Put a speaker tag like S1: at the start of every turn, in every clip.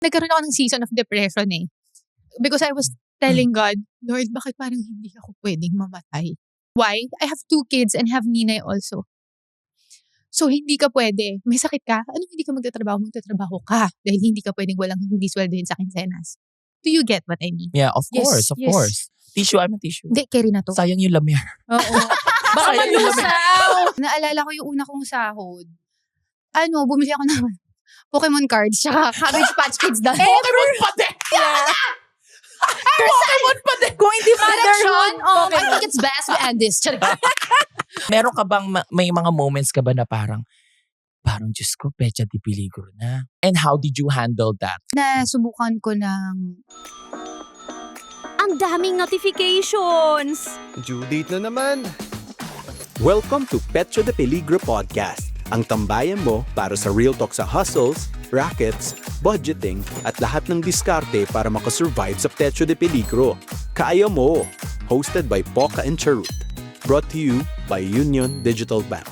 S1: Nagkaroon ako ng season of depression eh. Because I was telling God, Lord, bakit parang hindi ako pwedeng mamatay? Why? I have 2 kids and have Ninay also. So, hindi ka pwede. May sakit ka? Ano hindi ka magtatrabaho? Magtatrabaho ka. Dahil hindi ka pwedeng hindi sweldohin sa quincenas. Do you get what I mean?
S2: Yeah, of
S1: Yes,
S2: course. Tissue, I'm a tissue.
S1: Hindi, carry na to.
S2: Sayang yung lamya.
S1: Oo. Baka malusaw. Naalala ko yung una kong sahod. Bumili ako ng Pokemon cards, tsaka Cabbage Patch Kids doll.
S2: Pokemon pa din! Pokemon pa din!
S3: Kung hindi
S1: Direction,
S3: motherhood,
S1: I think it's best we end this.
S2: Meron ka bang, may mga moments ka ba na parang, Diyos ko, pecha di peligro na. And how did you handle that?
S1: Nasubukan ko ng
S3: ang daming notifications.
S4: Due date na naman. Welcome to Pecho de Peligro Podcast. Ang tambayan mo para sa real talk sa hustles, rackets, budgeting, at lahat ng diskarte para makasurvive sa Pecho de Peligro. Kaya mo! Hosted by Poca and Charut. Brought to you by Union Digital Bank.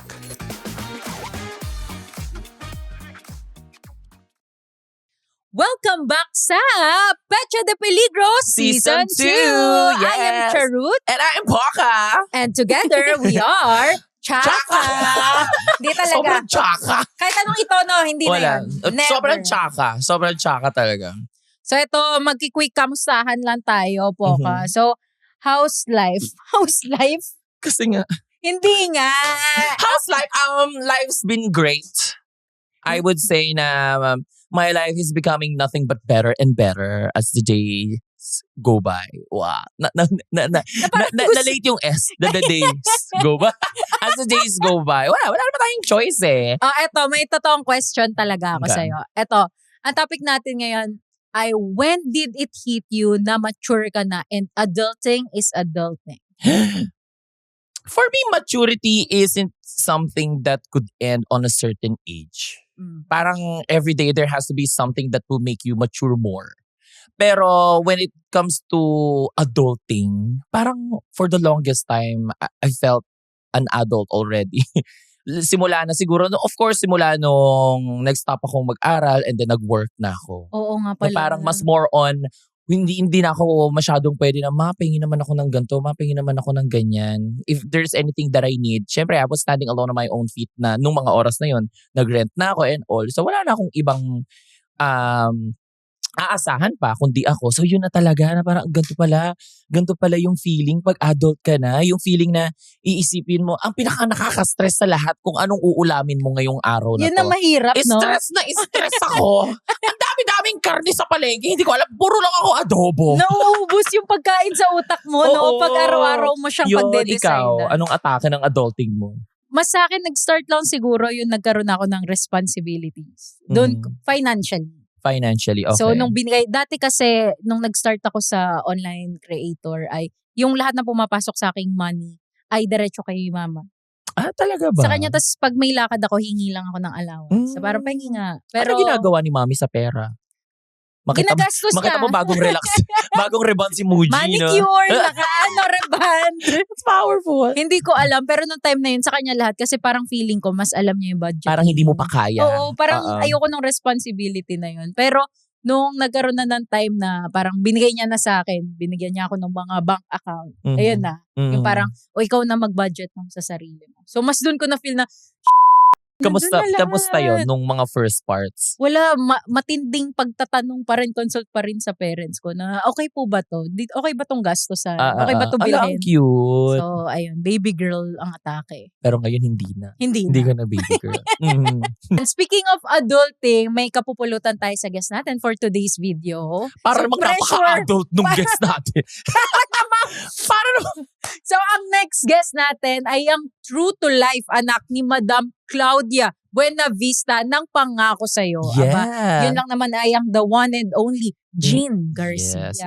S3: Welcome back sa Pecha de Peligro Season 2.
S2: Yes.
S3: I am Charut.
S2: And I am Poca!
S3: And together we are Chaka. Hindi talaga.
S2: Sobrang tsaka.
S3: Kahit anong itono, hindi na
S2: Wala.
S3: yun. Never.
S2: Sobrang tsaka talaga.
S3: So ito, magki-quick kamustahan lang tayo, Poca.
S2: Mhm.
S3: So, how's life? How's life?
S2: Kasi nga,
S3: Hindi nga.
S2: how's life? Life's been great. I would say na my life is becoming nothing but better and better as the days go by. Wow. Na-late yung S. The days go by. As the days go by. Wala naman tayong choice eh.
S3: Eto, may totoong question talaga ako
S2: Okay.
S3: sa'yo. Eto, ang topic natin ngayon ay when did it hit you na mature ka na and adulting is adulting?
S2: For me, maturity isn't something that could end on a certain age. Parang every day there has to be something that will make you mature more. Pero when it comes to adulting, parang for the longest time, I felt an adult already. Simula na siguro, of course, simula nung nag-stop akong mag-aral and then nag-work na ako.
S3: Oo nga
S2: Na
S3: pala.
S2: parang mas more on, hindi na ako masyadong pwede na, mapingin naman ako ng ganito, mapingin naman ako ng ganyan. If there's anything that I need, syempre I was standing alone on my own feet na nung mga oras na yun, nag-rent na ako and all. So wala na akong ibang aasahan pa kundi ako. So yun na talaga na parang ganito pala yung feeling pag adult ka na, yung feeling na iisipin mo, ang pinaka nakaka-stress sa lahat kung anong uulamin mo ngayong araw na
S3: Yun
S2: to.
S3: na mahirap, no?
S2: Stress ako. Ang dami-daming karne sa palengke. Hindi ko alam. Puro lang ako adobo.
S3: Nauubos yung pagkain sa utak mo, no?
S2: Oo.
S3: Pag araw-araw mo siyang
S2: Yun,
S3: pagde-decide.
S2: ikaw, anong atake ng adulting mo?
S3: Mas sa akin, nag-start lang siguro yung nagkaroon ako ng responsibilities. Doon, financially.
S2: Financially, okay.
S3: So, dati kasi, nung nag-start ako sa online creator, ay yung lahat na pumapasok sa aking money ay diretso kay mama.
S2: Talaga ba?
S3: Sa kanya, tas pag may lakad ako, hingi lang ako ng allowance. So, parang pahingi nga. Pero,
S2: ano ginagawa ni mami sa pera?
S3: ginagastos
S2: Makita
S3: niya.
S2: mo bagong relax, bagong rebond si Muji, no?
S3: Manicure, reband.
S2: It's powerful.
S3: Hindi ko alam, pero nung time na yun, sa kanya lahat. Kasi parang feeling ko, mas alam niya yung budget.
S2: Parang hindi mo pa kaya.
S3: Oo, parang ayoko ng responsibility na yun. Pero, nung nagkaroon na ng time na parang binigay niya na sa akin, binigyan niya ako ng mga bank account. Ayun na. Yung parang, ikaw na mag-budget mo sa sarili mo. So, mas dun ko na feel na,
S2: Kamusta yun nung mga first parts?
S3: wala, matinding pagtatanong pa rin, consult pa rin sa parents ko na, okay po ba to? Okay ba tong gasto sa, okay ba to
S2: Ala, ang
S3: bilhin?
S2: cute.
S3: So, ayun, baby girl ang atake.
S2: Pero ngayon hindi na.
S3: Hindi
S2: Hindi
S3: na.
S2: ka na baby girl.
S3: And speaking of adulting, may kapupulutan tayo sa guest natin for today's video.
S2: Para
S3: So,
S2: naman napaka-adult nung guest natin. Para naman.
S3: So, ang next guest natin ay ang true-to-life anak ni Madam Claudia Buenavista ng Pangako Sa'yo. Aba, yun lang naman ay ang the one and only Jean Garcia.
S2: Yes.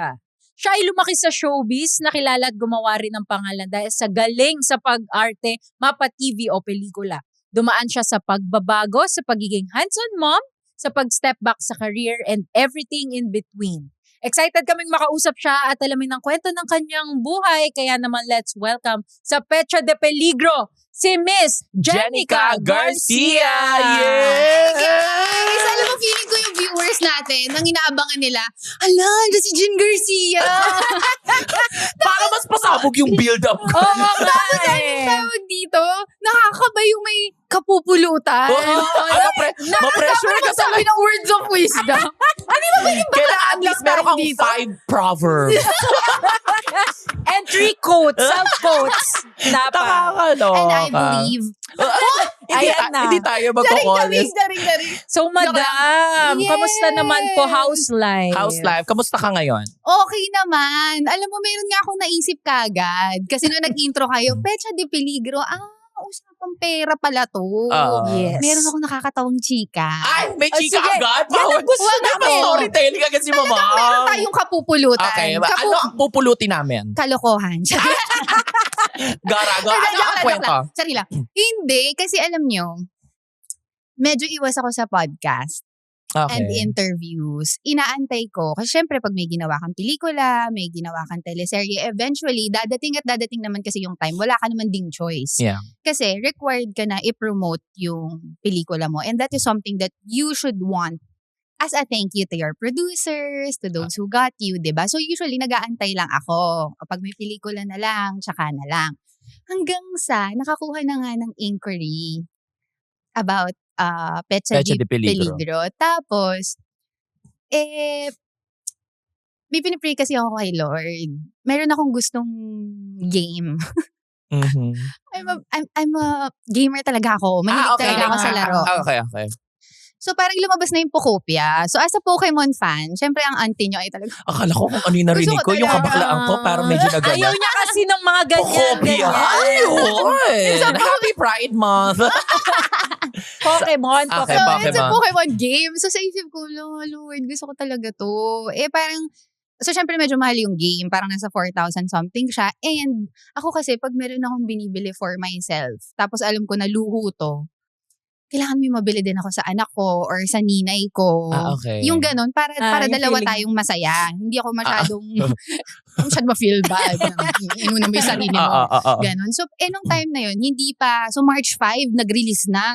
S3: Siya ay lumaki sa showbiz, nakilala at gumawa rin ng pangalan dahil sa galing sa pag-arte, mapa-TV o pelikula. Dumaan siya sa pagbabago, sa pagiging hands-on mom, sa pag-step back sa career, and everything in between. Excited kaming makausap siya at alamin ng kwento ng kanyang buhay. Kaya naman, let's welcome sa Petra de Peligro, si Miss Jenica Garcia!
S2: Yes!
S1: Guys, alam mo, feeling ko yung viewers natin, nang inaabangan nila, hala, si Jen Garcia!
S2: Para mas pasabog yung build-up ko.
S3: Oo nga
S1: Tawag dito, nakakaba yung may kapupulutan.
S2: Ma-pressure ka sa
S1: Sabi ng words of wisdom.
S2: Kailangan at least meron kang 5 proverbs.
S3: And 3 quotes, self-quotes. Dapat.
S2: Nakakaloka.
S1: And I believe.
S3: Ayan na.
S2: Hindi tayo magkukulis.
S1: Daring.
S3: So, madam,
S1: Yes.
S3: kamusta naman po house life?
S2: House life, kamusta ka ngayon?
S1: Okay naman. Alam mo, meron nga akong naisip kagad. Kasi nung nag-intro kayo, Petra de Peligro, usapang pera pala to.
S3: Yes.
S1: Meron akong nakakatawang chika.
S2: Ay, may chika
S3: sige.
S2: agad?
S3: Yan ang gusto namin.
S2: Storytelling agad si mama.
S1: Meron tayong kapupulutan.
S2: Okay, ano ang pupulutin namin?
S1: Kalokohan.
S2: Garaga. Ano ang kwento?
S1: Sarila. Hindi, kasi alam nyo, medyo iwas ako sa podcast and interviews. Inaantay ko. Kasi syempre, pag may ginawa kang pelikula, may ginawa kang teleserye, eventually, dadating naman kasi yung time. Wala ka naman ding choice.
S2: Yeah.
S1: Kasi required ka na i-promote yung pelikula mo. And that is something that you should want as a thank you to your producers, to those who got you, diba? So usually, nag-aantay lang ako. Kapag may pelikula na lang, tsaka na lang. Hanggang sa, nakakuha na nga ng inquiry about Petra de Peligro. Tapos, may pinipray kasi ako kay Lord. Meron akong gustong game.
S2: Mm-hmm.
S1: I'm a gamer talaga ako. Mahilig talaga ako sa laro.
S2: Okay.
S1: So, parang lumabas na yung Pokopia. So, as a Pokemon fan, syempre ang auntie nyo ay talaga,
S2: Akala ko kung ano yung narinig
S1: Gusto
S2: ko.
S1: ko
S2: Yung
S1: talaga.
S2: kabaklaan ko, parang medyo
S3: Ayaw
S2: nagana.
S3: niya kasi ng mga ganyan.
S2: Pokopia. Ayun. Happy Pride Month.
S3: Pokemon.
S2: Okay,
S1: so,
S2: Pokemon.
S1: it's a Pokemon game. So, sa isip ko, Lord, gusto ko talaga to. Parang, so, syempre medyo mahal yung game. Parang nasa 4,000 something siya. And, ako kasi, pag meron akong binibili for myself, tapos alam ko na luho to, kailangan may mabili din ako sa anak ko or sa ninay ko.
S2: Okay.
S1: Yung ganun, para
S3: yung
S1: dalawa
S3: feeling.
S1: tayong masaya. Hindi ako masyadong, ma-feel bad. Inuna mo yung sarili mo. Ganon. So, nung time na yun, hindi pa, so March 5, nag-release na.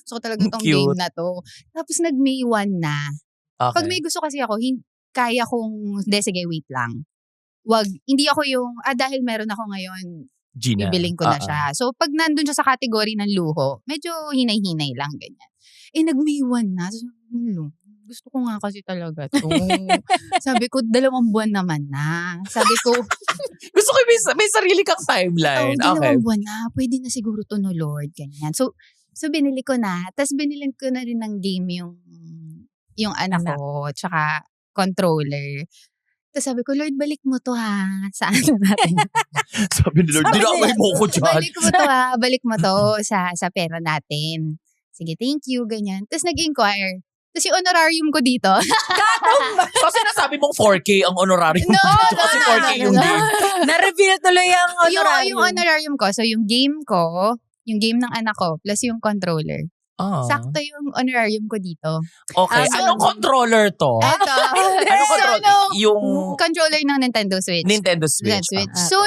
S1: So, talaga tong
S2: Cute.
S1: game na to. Tapos, nag-May 1 na. Pag may
S2: Okay.
S1: gusto kasi ako, kaya kong, sige, wait lang. Hindi ako yung, dahil meron ako ngayon,
S2: Gina.
S1: bibiling ko na siya. So, pag nandun siya sa category ng luho, medyo hinay-hinay lang, ganyan. Nag-May 1 na. So, gusto ko nga kasi talaga to. Sabi ko, 2 buwan naman na. Sabi ko,
S2: Gusto ko may sarili kang timeline.
S1: 2
S2: Okay.
S1: buwan na. Pwede na siguro to no Lord, ganyan. So binili ko na. Tapos binilin ko na rin ng game yung anak ko, tsaka controller. Tapos sabi ko, Lord, balik mo to ha. Saan natin?
S2: Sabi ni Lord, dinamay mo ko dyan.
S1: Balik mo to ha. Balik mo to sa pera natin. Sige, thank you, ganyan. Tapos nag-inquire. Tapos yung honorarium ko dito.
S2: Kasi nasabi mong 4K ang honorarium.
S1: No,
S2: Kasi 4K yung game.
S3: Na-reveal tuloy ang honorarium.
S1: yung honorarium ko, so yung game ko, yung game ng anak ko, plus yung controller. Sakto yung honorarium ko dito.
S2: Okay.
S1: So,
S2: Anong controller to?
S1: Eto.
S2: Anong controller? Yung
S1: Controller ng Nintendo Switch.
S2: Nintendo Switch.
S1: So,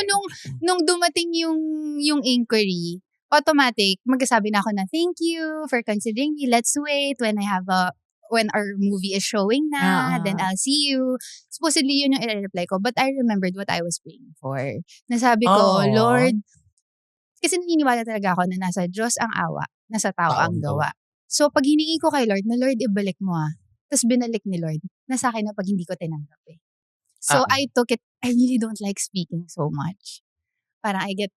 S1: nung dumating yung inquiry, automatic, magsasabi na ako na, thank you for considering me. Let's wait when our movie is showing na, then I'll see you. Supposedly, yun yung i-reply ko. But I remembered what I was praying for. Nasabi ko, Lord, kasi naniniwala talaga ako na nasa Diyos ang awa, nasa tao ang gawa. So, pag hiningi ko kay Lord, na Lord, ibalik mo Tapos binalik ni Lord, nasa akin na pag hindi ko tinanggap So, I took it, I really don't like speaking so much. Parang I get,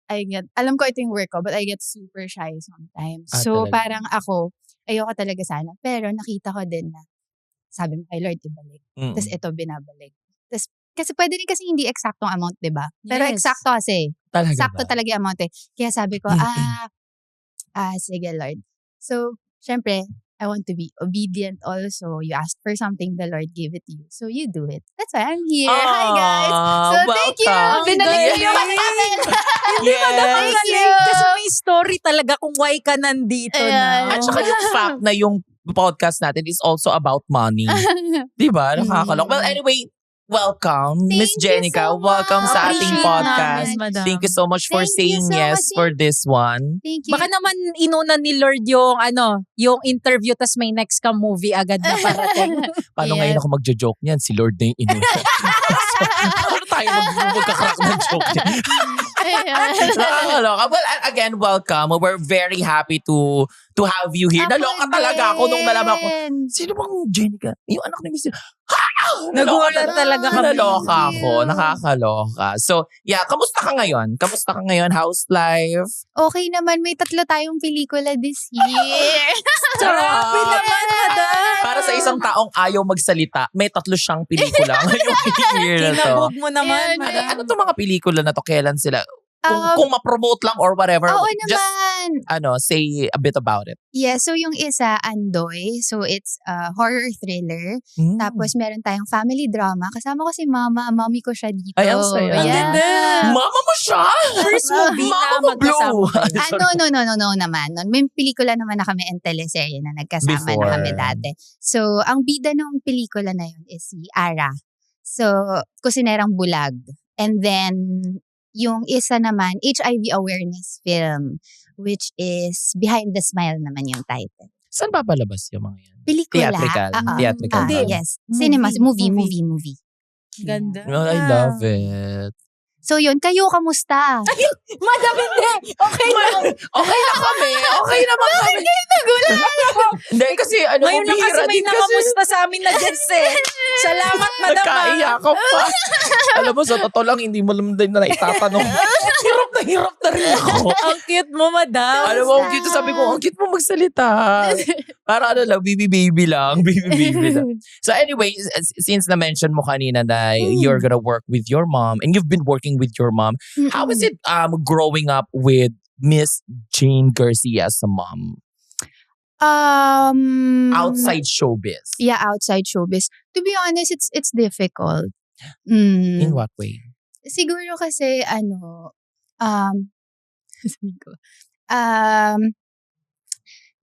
S1: alam ko ito yung work ko, but I get super shy sometimes. So,
S2: talaga.
S1: parang ako, ayoko talaga sana. Pero nakita ko din na, sabi mo kay Lord, ibalik. Tapos ito, binabalik. Tapos, kasi pwede rin kasi hindi eksaktong amount, diba? Pero
S3: Yes.
S1: eksakto kasi.
S2: Talaga
S1: Sakto
S2: ba?
S1: talaga yung amount Kaya sabi ko, sige Lord. So, syempre, I want to be obedient also. You asked for something, the Lord gave it to you. So, you do it. That's why I'm here. Hi guys! So, thank you!
S2: welcome.
S1: Binalik ko yung
S2: Yes.
S1: Thank you!
S3: Kasi may story talaga kung why ka nandito na.
S1: Ayan.
S2: At saka yung fact na yung podcast natin is also about money. Diba? Nakakalok. Well, anyway, welcome, Miss
S1: Thank you
S2: Jenica.
S1: so
S2: welcome sa
S1: much.
S2: ating
S3: Appreciate
S2: podcast.
S3: namin, madam.
S2: Thank you so much for
S1: Thank you
S2: saying
S1: so
S2: yes
S1: much.
S2: for this one.
S1: Thank you.
S3: Baka naman inuna ni Lord yung yung interview tas may next ka movie agad na parating.
S2: Paano
S1: Yes.
S2: ngayon ako magjo-joke niyan? Si Lord na yung inuna. Paano tayo magkakrak ng joke niyan? Nakakaloka. Well, again, welcome. We're very happy to have you here. Naloka talaga ako nung nalaman ko. Sino bang Jenica? Yung anak ni Miss
S3: Nagulat talaga kami.
S2: Naloka ako. Nakakaloka. So, yeah. Kamusta ka ngayon? How's life?
S1: Okay naman, may 3 tayong pelikula this year.
S3: Grabe naman, madam.
S2: Para sa isang taong ayaw magsalita, may 3 siyang pelikula ngayong year na to.
S3: Kinabog mo naman,
S1: Ayan,
S3: madam.
S2: Ano itong mga pelikula na to? Kailan sila? Kung ma-promote lang or whatever.
S1: Oo
S2: Just,
S1: naman.
S2: say a bit about it.
S1: Yeah, so yung isa, Andoy. So it's a horror thriller. Tapos meron tayong family drama. Kasama ko si mommy ko siya dito.
S2: Ay, ang saya.
S3: Ang
S1: Yeah.
S3: ganda.
S2: Mama mo siya!
S3: First movie na
S2: Mama mo
S3: magkasama
S2: blue!
S3: kayo.
S1: No naman. May pelikula naman na kami and teleserye na nagkasama
S2: Before.
S1: na kami dati. So, ang bida ng pelikula na yun is si Ara. So, kusinerang bulag. And then, yung isa naman, HIV awareness film, which is Behind the Smile naman yung title.
S2: Saan papalabas yung mga yan?
S1: Pelikula.
S2: Theatrical.
S1: Oo.
S2: Theatrical.
S3: Hindi.
S1: Yes.
S3: Movie.
S1: Cinema. Movie.
S3: Ganda.
S2: Oh, I love it.
S1: So yun, kayo kamusta?
S3: Madam, hindi. Okay lang.
S2: Okay na kami. Okay naman kami. Hindi kasi
S3: Ngayon lang kasi
S2: bihira
S3: may
S2: din kasi.
S3: nakamusta sa amin na guest eh. Salamat, madam.
S2: Nagkaiyak ka pa. Alam mo, sa totoo lang, hindi mo lang din na itatanong. Hirap na rin ako.
S3: Ang cute mo, madam.
S2: Alam mo, ang cute. Sabi ko, ang cute mo magsalita. Para baby lang. Baby lang. So anyway, since na-mention mo kanina na you're gonna work with your mom and you've been working with your mom, how is it growing up with Miss Jane Garcia as a mom? Outside showbiz.
S1: Yeah, outside showbiz. To be honest, it's difficult.
S2: In what way?
S1: Siguro kasi sabihin ko,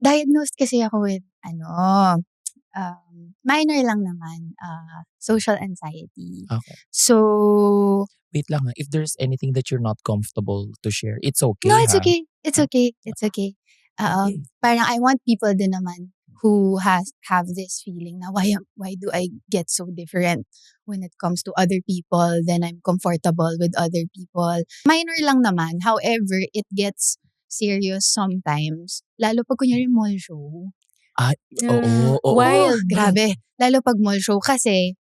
S1: diagnosed kasi ako with minor lang naman, social anxiety.
S2: Okay.
S1: So,
S2: Wait lang ha. If there's anything that you're not comfortable to share, it's okay.
S1: no, it's
S2: ha?
S1: okay. It's okay. It's okay. Parang I want people din naman who have this feeling na why do I get so different when it comes to other people, then I'm comfortable with other people. Minor lang naman. However, it gets serious sometimes. Lalo pag kunyari mall show.
S2: Oo.
S3: Wild.
S1: Grabe. Lalo pag mall show kasi,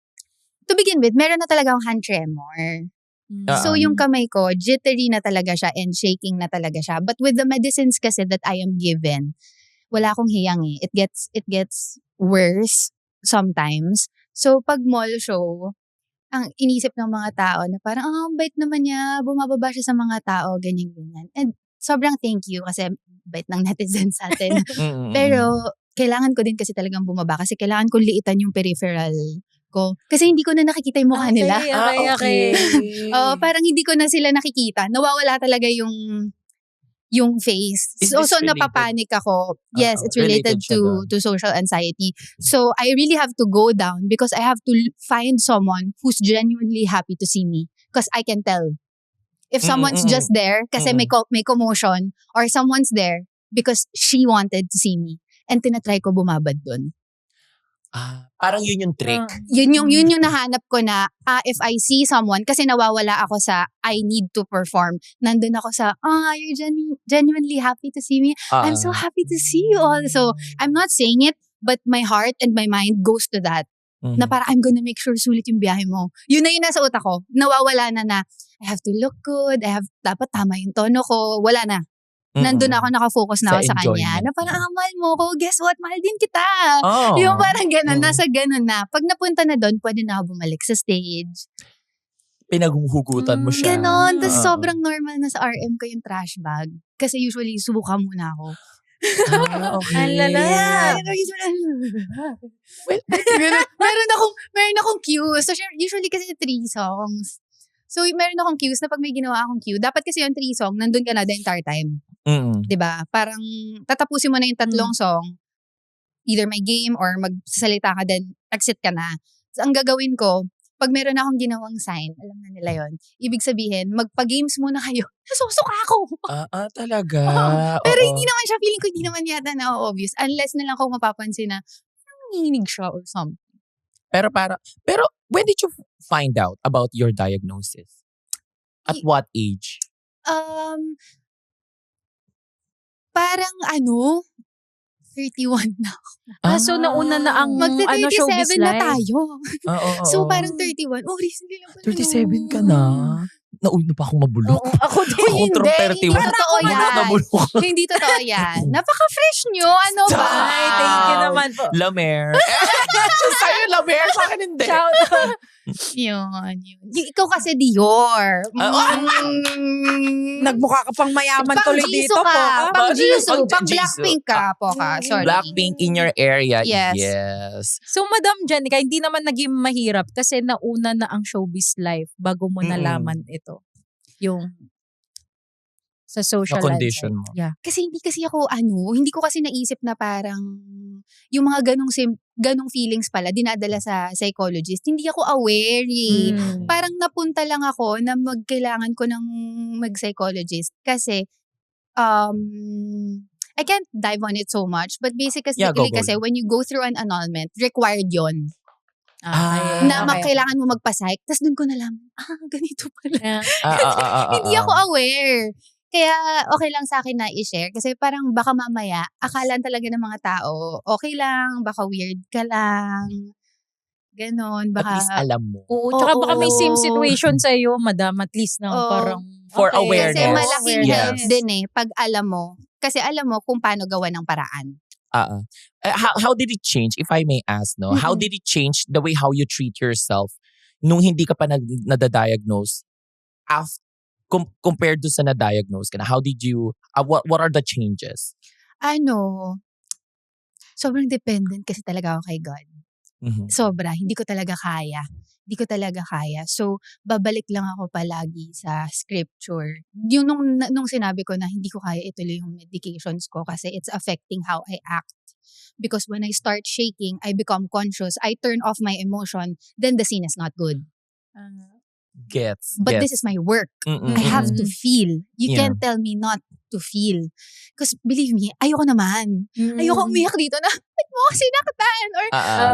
S1: to begin with, meron na talaga akong hand tremor. So yung kamay ko, jittery na talaga siya and shaking na talaga siya. But with the medicines kasi that I am given, wala akong hiyang eh. It gets worse sometimes. So pag mall show, ang inisip ng mga tao na parang, ang bait naman niya, bumababa siya sa mga tao, ganyan. And sobrang thank you kasi bait ng netizens sa atin. Pero kailangan ko din kasi talagang bumaba kasi kailangan ko liitan yung peripheral ko. Kasi hindi ko na nakikita yung mukha nila.
S3: Okay.
S1: Parang hindi ko na sila nakikita. Nawawala talaga yung face.
S2: Is
S1: So
S2: this related?
S1: napapanik ako. Yes, it's related
S2: Related siya
S1: to social anxiety. So I really have to go down because I have to find someone who's genuinely happy to see me. Because I can tell. If someone's just there kasi may commotion or someone's there because she wanted to see me and tinatry ko bumabad dun.
S2: Parang yun yung trick.
S1: Yun yung nahanap ko na if I see someone kasi nawawala ako sa I need to perform. Nandun ako sa you're genuinely happy to see me. I'm so happy to see you all. So I'm not saying it but my heart and my mind goes to that. Na para I'm gonna make sure sulit yung biyahe mo. Yun na yun nasa utak ko. Nawawala na I have to look good. Dapat tama yung tono ko. Wala na. Nandun ako, nakafocus na
S2: Sa
S1: ako sa kanya.
S2: enjoyment.
S1: Na parang, mahal mo ko. Guess what? Mahal din kita.
S2: Oh.
S1: Yung parang ganun, nasa ganun na. Pag napunta na doon, pwede na ako bumalik sa stage.
S2: Pinaghuhugutan mo siya.
S1: Ganon. Tapos sobrang normal na sa RM ko yung trash bag. Kasi usually, subukan muna ako.
S2: Okay.
S3: Ang lala.
S1: Meron akong cues. So, usually kasi 3 songs. So, meron akong cues na pag may ginawa akong cue, dapat kasi yung 3 song, nandun ka na the entire time. Diba? Parang tatapusin mo na yung 3 song, either may game or magsasalita ka then exit ka na. So, ang gagawin ko, pag meron akong ginawang sign, alam na nila yon. Ibig sabihin, magpa-games muna kayo. Nasusuka ako.
S2: Talaga.
S1: Pero
S2: Oo.
S1: hindi naman siya, feeling ko hindi naman yata na-obvious. Unless na lang kung mapapansin na nanginginig siya or something.
S2: Pero when did you find out about your diagnosis? At what age?
S1: Parang 31 na.
S3: So nauna na ang showbiz
S1: Magte-37 na
S3: life.
S1: tayo.
S2: Oo.
S1: So parang 31. Recently lang pala.
S2: 37 ka na. Nauna pa akong mabulok.
S3: Oo, ako din.
S2: Ako from 31.
S1: Hindi totoo yan.
S2: Nabulok.
S1: Hindi totoo yan. Napaka-fresh nyo. Ano ba?
S3: Ay, thank you naman po.
S2: Lamer. Sa'yo, Lamer. Sa akin hindi.
S3: Shout out.
S1: Yun. Ikaw kasi Dior.
S3: Nagmukha ka pang mayaman tuloy dito po.
S1: Pang Jisoo.
S2: Pang
S1: Pang
S2: Jisoo.
S1: Blackpink ka po ka. Sorry.
S2: Blackpink in your area.
S1: Yes.
S3: So, Madam Janica, hindi naman naging mahirap kasi nauna na ang showbiz life bago mo nalaman ito. Yung sa social
S2: Sa condition mo.
S3: Yeah.
S1: Kasi hindi ko kasi naisip na parang yung mga ganong feelings pala dinadala sa psychologist. Hindi ako aware eh. Parang napunta lang ako na kailangan ko ng mag-psychologist kasi I can't dive on it so much but basically
S2: go.
S1: kasi when you go through an annulment, required yon. Na kailangan mo magpa-psych. Tapos dun ko nalaman, ganito pala. Hindi ako aware. Kaya okay lang sa akin na i-share kasi parang baka mamaya akalan talaga ng mga tao okay lang, baka weird ka lang. Ganon, baka.
S2: At least alam mo.
S3: Oo, tsaka baka may same situation sa iyo, Madam, at least na parang
S2: For awareness.
S1: Kasi malaking
S2: Yes.
S1: help din pag alam mo. Kasi alam mo kung paano gawa ng paraan.
S2: How did it change, if I may ask, no? How did it change the way how you treat yourself nung hindi ka pa nadadiagnose compared to sa na-diagnose ka na? How did you, what are the changes?
S1: Sobrang dependent kasi talaga ako kay God. Sobra, hindi ko talaga kaya. So, babalik lang ako palagi sa scripture. Yung nung sinabi ko na hindi ko kaya ituloy yung medications ko kasi it's affecting how I act. Because when I start shaking, I become conscious. I turn off my emotion. Then the scene is not good. But this is my work. I have to feel. You can't tell me not to feel. Because believe me, ayoko naman. Ayoko umiyak dito na, ba't mo ako sinaktan? Or,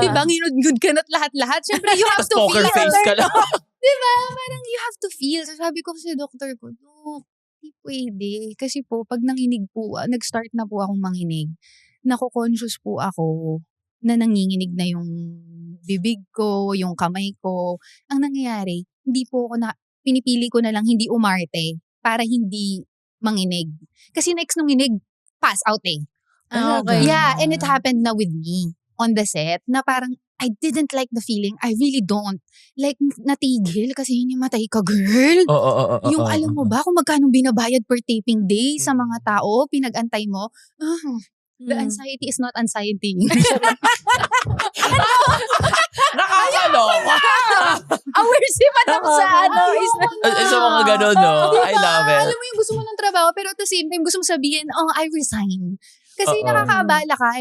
S1: diba, nginudngud ka na't lahat-lahat. Siyempre, you have to
S2: poker
S1: feel.
S2: face ka lang.
S1: Diba? Parang you have to feel. So, sabi ko sa doktor ko, no, hindi pwede. Kasi po, pag nanginig po, nag-start na po akong manginig, nako-conscious po ako na nanginginig na yung bibig ko, yung kamay ko. Ang nangyayari, hindi po ako pinipili ko na lang hindi umarte para hindi manginig. Kasi next nung inig, pass out
S3: Okay.
S1: Yeah, and it happened na with me on the set na parang I didn't like the feeling. I really don't. Like, natigil kasi hinimatay ka, girl. Yung alam mo ba kung magkano binabayad per taping day sa mga tao, pinag-antay mo? The anxiety is not anxiety.
S2: Nakakaloka.
S3: Aware si Madam sa
S2: Sa mga ganun, no? I love it.
S1: Alam mo yung gusto mo ng trabaho, pero at the same time, gusto mo sabihin, I resign. Kasi nakakaabala ka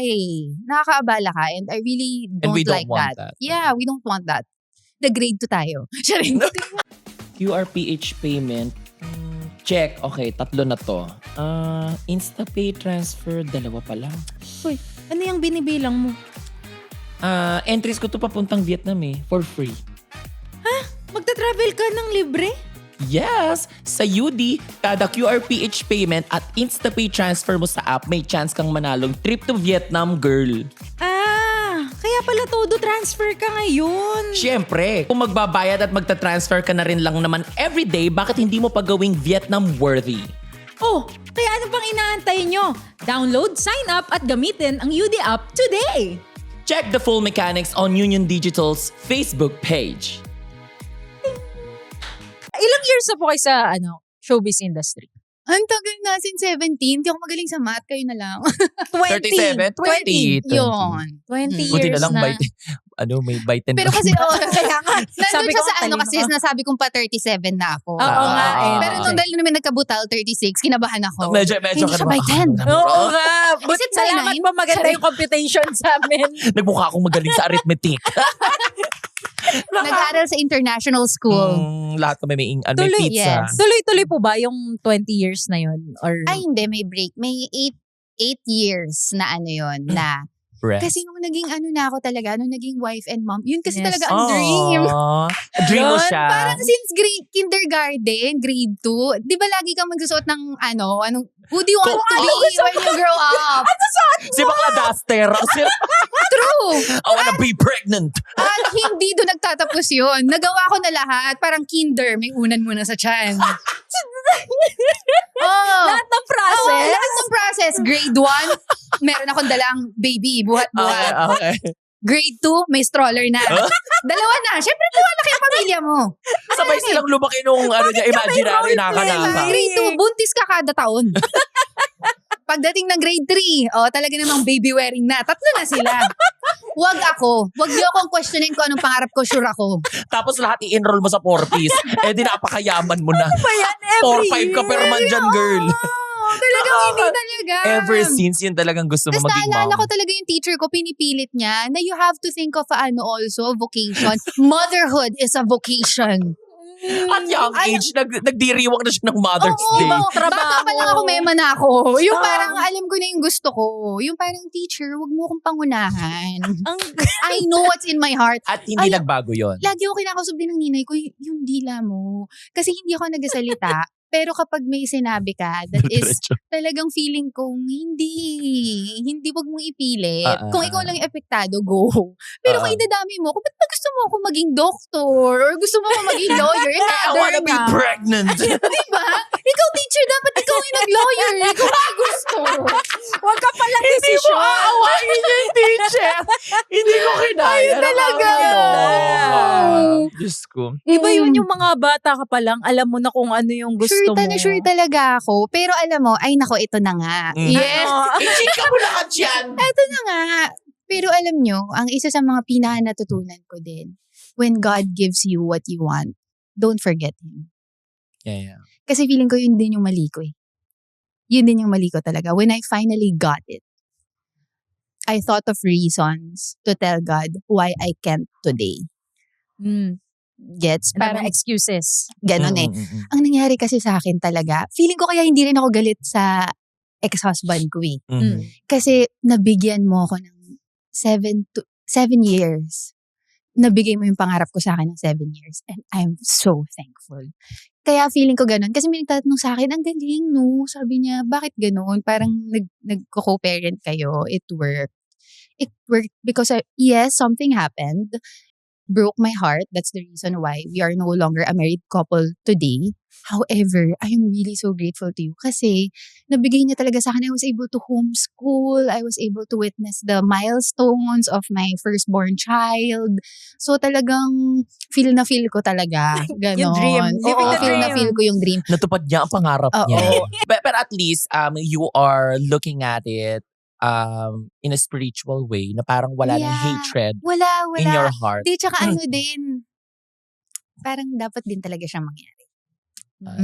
S1: Nakakaabala ka and I really don't
S2: we don't
S1: like
S2: want
S1: that.
S2: that.
S1: Yeah, we don't want that. The grade 2 tayo.
S2: QRPH payment, check. Okay, 3 na to. InstaPay transfer, 2 pa lang.
S3: Uy, ano yung binibilang mo?
S2: Entries ko to papuntang Vietnam for free.
S3: Magta-travel ka ng libre?
S2: Yes! Sa UD, kada QRPH payment at InstaPay transfer mo sa app, may chance kang manalong trip to Vietnam, girl.
S3: Kaya pala todo transfer ka ngayon.
S2: Siyempre, kung magbabayad at magta-transfer ka na rin lang naman everyday, bakit hindi mo pa gawing Vietnam-worthy?
S3: Kaya ano pang inaantay nyo? Download, sign up at gamitin ang UD app today!
S2: Check the full mechanics on Union Digital's Facebook page.
S3: Ilang years na po kayo sa showbiz industry?
S1: Ang tagal na, since 17. Hindi ako magaling sa math, kayo na lang.
S2: 37, 20.
S1: Yun.
S3: 20 years
S2: Buti na lang
S3: na.
S2: by may vitamin.
S1: Pero kasi,
S3: Kaya nga.
S1: nandun siya
S3: ko,
S1: sa
S3: talino
S1: kasi
S3: ka.
S1: nasabi kong pa 37 na ako.
S3: Oo nga eh.
S1: Pero nung dahil naman nagkabutal, 36, kinabahan ako.
S2: medyo
S1: Hindi siya
S2: ka
S1: by 10.
S3: Oo nga. But
S1: it by
S3: salamat
S1: 9?
S3: pa maganda yung computation sa amin.
S2: Nagmukha akong magaling sa arithmetic.
S1: Nag-aaral sa international school.
S2: Lahat kami may
S3: Tuloy,
S2: pizza.
S1: yes.
S3: Tuloy-tuloy po ba yung 20 years na yun? Or
S1: Ay, hindi. May break. May 8 years na yun, na.
S2: Rest.
S1: Kasi nung naging na ako talaga, nung naging wife and mom, yun kasi
S3: Yes.
S1: talaga ang dream.
S2: Dream mo
S3: Yun,
S2: siya.
S1: Parang since kindergarten, grade 2, di ba lagi kang magsusuot ng who do you want to be when you grow up?
S2: Si Bakla Duster.
S1: True.
S2: I wanna be pregnant.
S1: At hindi doon nagtatapos yun. Nagawa ko na lahat. Parang kinder, may unan muna sa tiyan.
S3: lahat ng process?
S1: Lahat ng process. Grade 1, meron akong dalang baby, buhat-buhat.
S2: Okay.
S1: Grade 2, may stroller na. Dalawa na. Siyempre, lumalaki ang pamilya mo.
S2: Sabay silang lumaki nung imaginary naka-naka.
S1: Grade 2, buntis ka kada taon. Pagdating ng grade 3, talaga namang baby wearing na. 3 na sila. Wag ako. Wag niyo akong questionin kung anong pangarap ko, sure ako.
S2: Tapos lahat i-enroll mo sa 4Ps. Di napakayaman mo na.
S3: Ba yan?
S2: 4-5 ka per man dyan, girl.
S1: Talagang hindi talaga.
S2: Ever since yun talagang gusto mo
S1: Tapos
S2: maging
S1: naalala
S2: mom.
S1: ko talaga yung teacher ko, pinipilit niya na you have to think of also, vocation. Motherhood is a vocation.
S2: At young age, nagdiriwang na siya ng Mother's Day.
S1: Bata pa lang ako, mema na ako. Yung parang alam ko na yung gusto ko. Yung parang teacher, wag mo akong pangunahan. I know what's in my heart.
S2: At hindi nagbago yun.
S1: Lagi ako kinakausap din ng ninay ko, yung dila mo. Kasi hindi ako nagsalita. Pero kapag may sinabi ka, that is talagang feeling kong hindi wag mong ipilit. Kung ikaw lang yung epektado, go. Pero kung idadami mo, ba't ba gusto mo ako maging doctor? Or gusto mo ako maging lawyer?
S2: I wanna be pregnant.
S1: Diba? Ikaw teacher, dapat ikaw yung nag-lawyer. Ikaw yung gusto.
S3: Huwag ka palang
S2: Hindi mo
S3: desisyon.
S2: aawayin yung teacher. Hindi ko kinaya.
S1: talaga.
S2: Diyos ko.
S3: Iba yun yung mga bata ka pa lang, alam mo na kung ano yung gusto mo.
S1: Sure talaga ako. Pero alam mo, ay nako, ito na nga.
S2: Yes. I-chika mo na ka dyan.
S1: Ito na nga. Pero alam nyo, ang isa sa mga pinaka-natutunan ko din, when God gives you what you want, don't forget Him.
S2: Yeah.
S1: Kasi feeling ko yun din yung mali ko eh. Yun din yung mali ko talaga. When I finally got it, I thought of reasons to tell God why I can't today. Gets?
S3: Parang
S1: Parang
S3: excuses.
S1: ganon eh. Ang nangyari kasi sa akin talaga, feeling ko kaya hindi rin ako galit sa ex-husband ko eh. Kasi nabigyan mo ako ng 7 years. Nabigay mo yung pangarap ko sa akin ng 7 years. And I'm so thankful. Kaya feeling ko ganun. Kasi may nagtatanong sa akin, ang galing no? Sabi niya, bakit ganun? Parang nag-co-parent kayo. It worked. It worked because, yes, something happened. Broke my heart. That's the reason why we are no longer a married couple today. However, I am really so grateful to you kasi nabigay niya talaga sa akin. I was able to homeschool. I was able to witness the milestones of my firstborn child. So talagang feel ko talaga. Ganon.
S3: Yung dream. Living the dream.
S1: Feel ko yung dream.
S2: Natupad niya ang pangarap niya. But at least, you are looking at it in a spiritual way na parang wala ng hatred
S1: Wala.
S2: in your heart.
S1: Di, tsaka din, parang dapat din talaga siyang mangyari.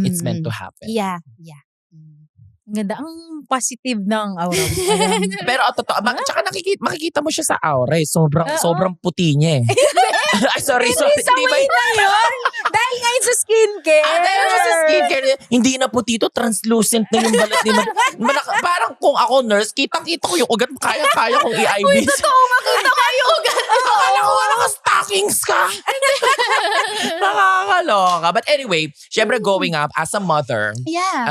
S2: It's meant to happen.
S1: Yeah.
S3: Ang ganda. Ang positive ng aura mo.
S2: Pero totoo, tsaka makikita mo siya sa aura eh. Sobrang puti niya eh. Ay, sorry.
S3: Sa
S2: Hindi ba
S3: way na yun. Dahil ngayon sa skincare.
S2: dahil sa skincare, hindi na puti to, translucent na yung balat ni parang kung ako nurse, kitang-kita ko yung ugat, kaya kong i-IV.
S1: Uy, totoo, makita ko yung ugat.
S2: Akala ko wala ka stockings ka. Nakakaloka. But anyway, syempre going up as a mother,
S1: Yeah.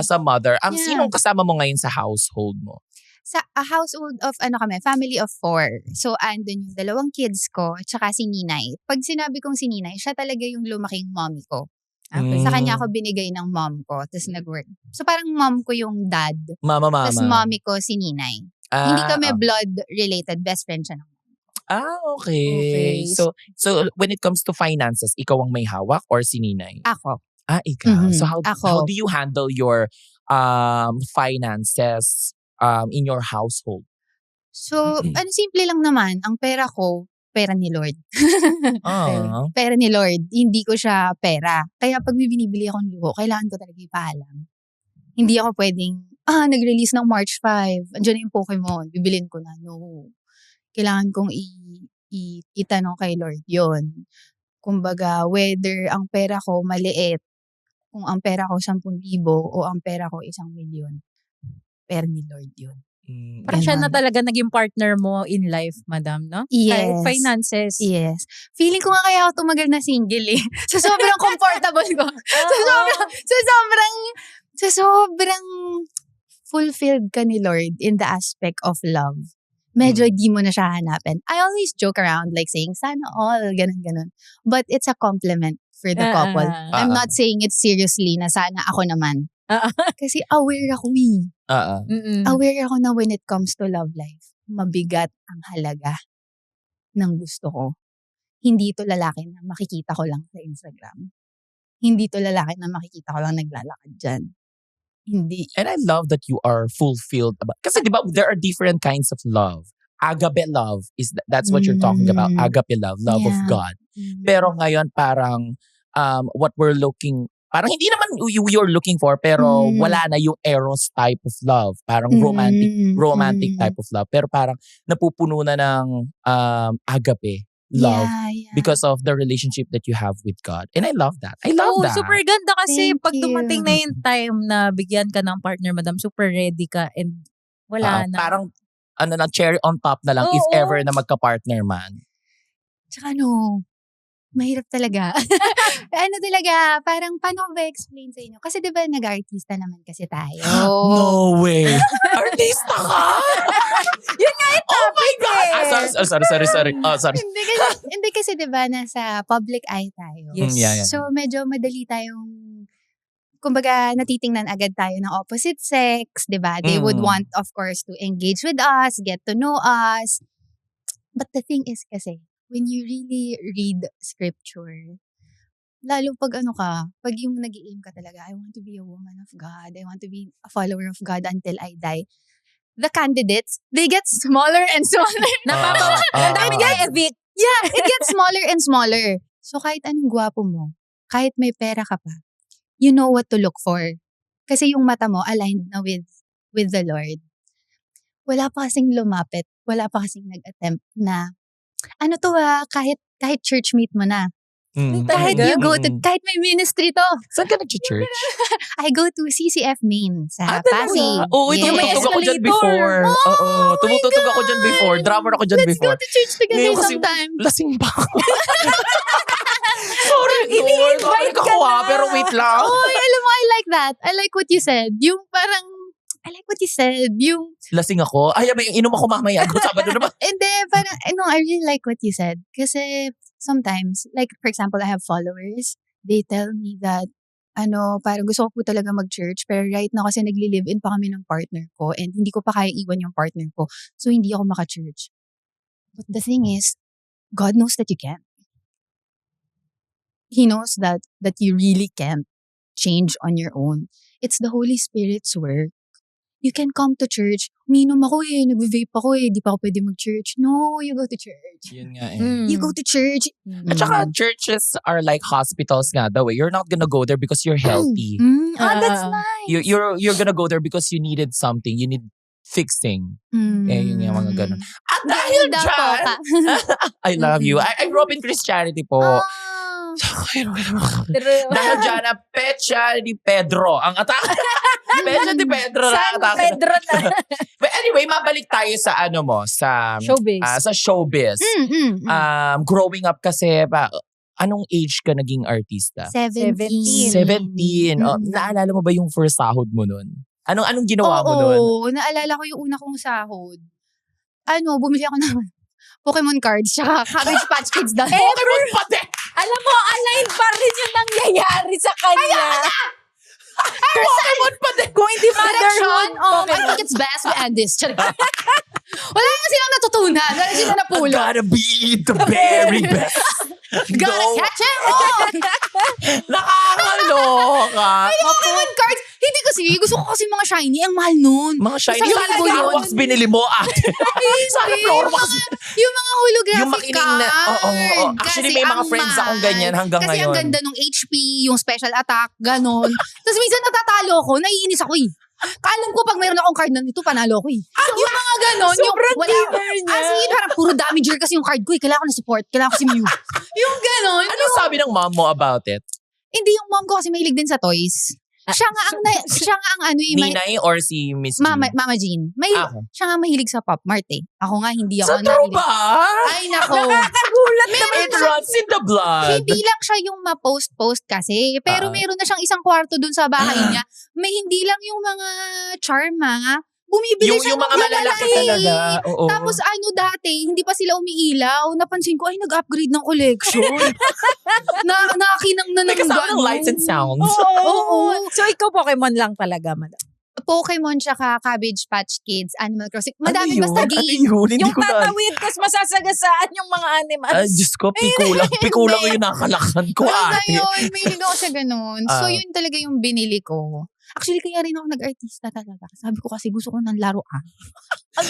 S2: sinong kasama mo ngayon sa household mo?
S1: Sa a household of, family of 4. So, andun yung 2 kids ko, tsaka si Ninay. Pag sinabi kong si Ninay, siya talaga yung lumaking mommy ko.
S3: Okay.
S1: Sa kanya ako binigay ng mom ko, tapos nag-work. So, parang mom ko yung dad.
S2: Mama.
S1: Tapos mommy ko si Ninay. Hindi kami blood-related. Best friend siya ng
S2: Okay. So when it comes to finances, ikaw ang may hawak or si Ninay?
S1: ako.
S2: Ikaw. So how
S1: Ako.
S2: do you handle your finances in your household?
S1: So, simple lang naman. Ang pera ko, pera ni Lord.
S2: Ah.
S1: Pera ni Lord. Hindi ko siya pera. Kaya pag may binibili akong luho, kailangan ko talaga ipaalam. Hindi ako pwedeng, nag-release ng March 5. Andiyan na yung Pokemon. Bibilin ko na. No. Kailangan kong itanong kay Lord yon. Kumbaga, whether ang pera ko maliit, kung ang pera ko 10,000 o ang pera ko 1,000,000, pera ni Lord yun.
S3: Parang siya na
S1: Ganon.
S3: talaga naging partner mo in life, madam, no? Kahit
S1: Yes.
S3: finances.
S1: Yes. Feeling ko nga kaya ako tumagal na single eh. Sa sobrang comfortable ko. Sa sobrang fulfilled ka ni Lord in the aspect of love. Medyo di mo na siya hanapin. I always joke around like saying, sana all, ganun. But it's a compliment for the couple. I'm not saying it seriously na sana ako naman. Kasi aware ako Aware ako na when it comes to love life, mabigat ang halaga ng gusto ko. Hindi to lalaki na makikita ko lang sa Instagram. Hindi to lalaki na makikita ko lang naglalakad dyan. Hindi.
S2: And I love that you are fulfilled about. Kasi diba, there are different kinds of love. Agape love that's what you're talking about. Agape love of God. Pero ngayon parang what we're looking, parang hindi naman you're looking for, pero wala na yung eros type of love. Parang romantic type of love. Pero parang napupuno na ng agape love because of the relationship that you have with God. And I love that. I love that.
S3: Super ganda kasi
S1: Thank
S3: pag
S1: you.
S3: dumating na yung time na bigyan ka ng partner, madam, super ready ka and wala na.
S2: Parang cherry on top na lang if ever na magka-partner man.
S1: Tsaka mahirap talaga. Parang paano ko ba explain sa inyo? Kasi diba nag-artista naman kasi tayo.
S2: No way! Artista ka?
S3: Yun nga yung
S2: Oh my God! Sorry. Oh, sorry.
S1: Hindi kasi diba nasa public eye tayo.
S3: Yes.
S2: Yeah.
S1: So medyo madali tayong, kumbaga natitingnan agad tayo ng opposite sex, diba? They would want, of course, to engage with us, get to know us. But the thing is kasi, when you really read scripture, lalo pag pag yung nag-i-aim ka talaga, I want to be a woman of God, I want to be a follower of God until I die. The candidates, they get smaller and smaller.
S3: Ang dami evict.
S1: Yeah, it gets smaller and smaller. So kahit anong gwapo mo, kahit may pera ka pa, you know what to look for. Kasi yung mata mo aligned na with the Lord. Wala pa kasing lumapit, wala pa kasing nag-attempt na kahit church meet mo na. Kahit you go to, kahit may ministry to.
S2: Saan ka nag-church?
S1: I go to CCF Main sa Pasig.
S2: Oo, tumutugtog ako dyan before. Oo, tumutugtog ako dyan before. Drummer ako dyan before.
S1: Let's go to church together
S2: Ngayon kasi
S1: sometime.
S2: lasing ba ako? Sorry, Lord. Sorry ka pero wait lang.
S1: Alam mo, I like that. I like what you said. Yung parang, I like what you said. Yung,
S2: Lasing ako? Ay, may inom ako mamaya. Sabado naman.
S1: hindi, parang, I really like what you said. Kasi, sometimes, like, for example, I have followers. They tell me that, parang gusto ko po talaga mag-church. Pero right now, kasi nagli-live-in pa kami ng partner ko. And hindi ko pa kaya iwan yung partner ko. So, hindi ako maka-church. But the thing is, God knows that you can't. He knows that you really can't change on your own. It's the Holy Spirit's work. You can come to church. Uminom ako nag-vape ako di pa ako pwede mag-church. No, you go to church.
S2: Yun nga
S1: You go to church.
S2: At saka churches are like hospitals nga the way. You're not gonna go there because you're healthy.
S1: That's nice.
S2: You're gonna go there because you needed something. You need fixing. Yun yung mga ganun. At dahil
S1: Daw po
S2: dyan,
S1: ka.
S2: I love you. I grew up in Christianity po. Dahil dyan, Pecha ni Pedro ang atake. Pecha ni Pedro na
S3: San
S2: atake.
S3: Pedro na.
S2: But anyway, mabalik tayo sa sa
S3: Showbiz.
S2: sa showbiz. Growing up kasi, anong age ka naging artista?
S1: 17.
S2: 17. Naalala mo ba yung first sahod mo nun? Anong ginawa mo nun?
S1: Oo, naalala ko yung una kong sahod. Bumili ako ng Pokemon cards tsaka Cabbage Patch Kids doll.
S2: Pokemon pati!
S3: Alam mo, aligned pa rin yung nangyayari sa kanya.
S2: Pokemon pati!
S3: Kung hindi motherhood,
S1: I think it's best we end this. Wala nga silang natutunan. Wala silang napulot.
S2: Gotta be the very best.
S1: Gotta catch it all.
S2: Nakakaloka.
S1: Pokemon cards, hindi ko Hindi, gusto ko kasi mga shiny. Ang mahal nun.
S2: Mga shiny.
S1: Sa
S2: Sana
S1: Vivo yun.
S2: Floor Wax binili mo, ate. Sana Floor Wax.
S1: Yung mga holographic
S2: Yung makinig na, oo. Actually,
S1: Kasi
S2: may mga
S1: ang
S2: friends akong
S1: mahal.
S2: ganyan hanggang
S1: Kasi
S2: ngayon.
S1: ang ganda nung HP, yung special attack, ganon. Tapos minsan natatalo ako, naiinis ako eh. Kaalam ko pag mayroon akong card na nito, panalo ko eh. Yung mga ganon.
S3: Sobrang
S1: wala,
S3: gamer niya.
S1: As in, parang puro damager kasi yung card ko eh. Kailangan ko na support, kailangan ko si Mew. Yung ganon.
S2: Ano sabi ng mom mo about it?
S1: Hindi, yung mom ko kasi mahilig din sa toys. Siya nga ang ano eh.
S2: Ninay or si Miss Jean?
S1: Mama Jean. Siya nga mahilig sa Pop Mart eh. Ako nga, hindi ako
S2: Sa tropa?
S1: Ay, nako.
S3: Nakakagulat
S1: Meron
S2: It runs in the blood.
S1: Hindi lang siya yung ma-post-post kasi. Pero meron na siyang isang kwarto dun sa bahay niya. May hindi lang yung mga charma. Bumibili siya
S2: Yung mga malalaki talaga. Oo.
S1: Tapos dati, hindi pa sila umiilaw. Napansin ko, ay nag-upgrade ng collection. Nakinang na ng
S2: May kasama ng lights and sounds.
S1: Oo.
S3: So, ikaw Pokemon lang talaga, madam.
S1: Pokemon tsaka Cabbage Patch Kids, Animal Crossing. Madami
S2: Ano
S1: basta
S2: yun?
S1: game.
S2: Ano yun? Hindi
S3: Yung
S2: ko na.
S3: tatawid, tapos masasagasaan yung mga animals.
S2: Ay, Diyos ko, pikulang yung nakalaksan ko,
S1: Pero
S2: ate.
S1: ngayon, may ako sa ganun. So,
S2: Ah.
S1: yun talaga yung binili ko. Actually, kaya rin ako nag-artista talaga. Sabi ko kasi gusto ko ng laruan.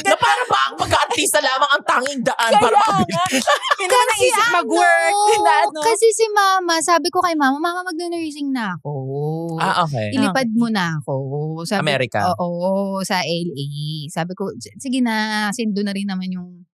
S2: Na para ba ang pag-artista lamang ang tanging daan para makabili?
S3: Hindi mo naisip mag-work.
S1: Kasi si mama, sabi ko kay mama, mag-nursing na ako.
S2: Okay.
S1: Ilipad mo na ako. Sabi,
S2: America?
S1: Oo, sa LA. Sabi ko, sige na, sindo na rin naman yung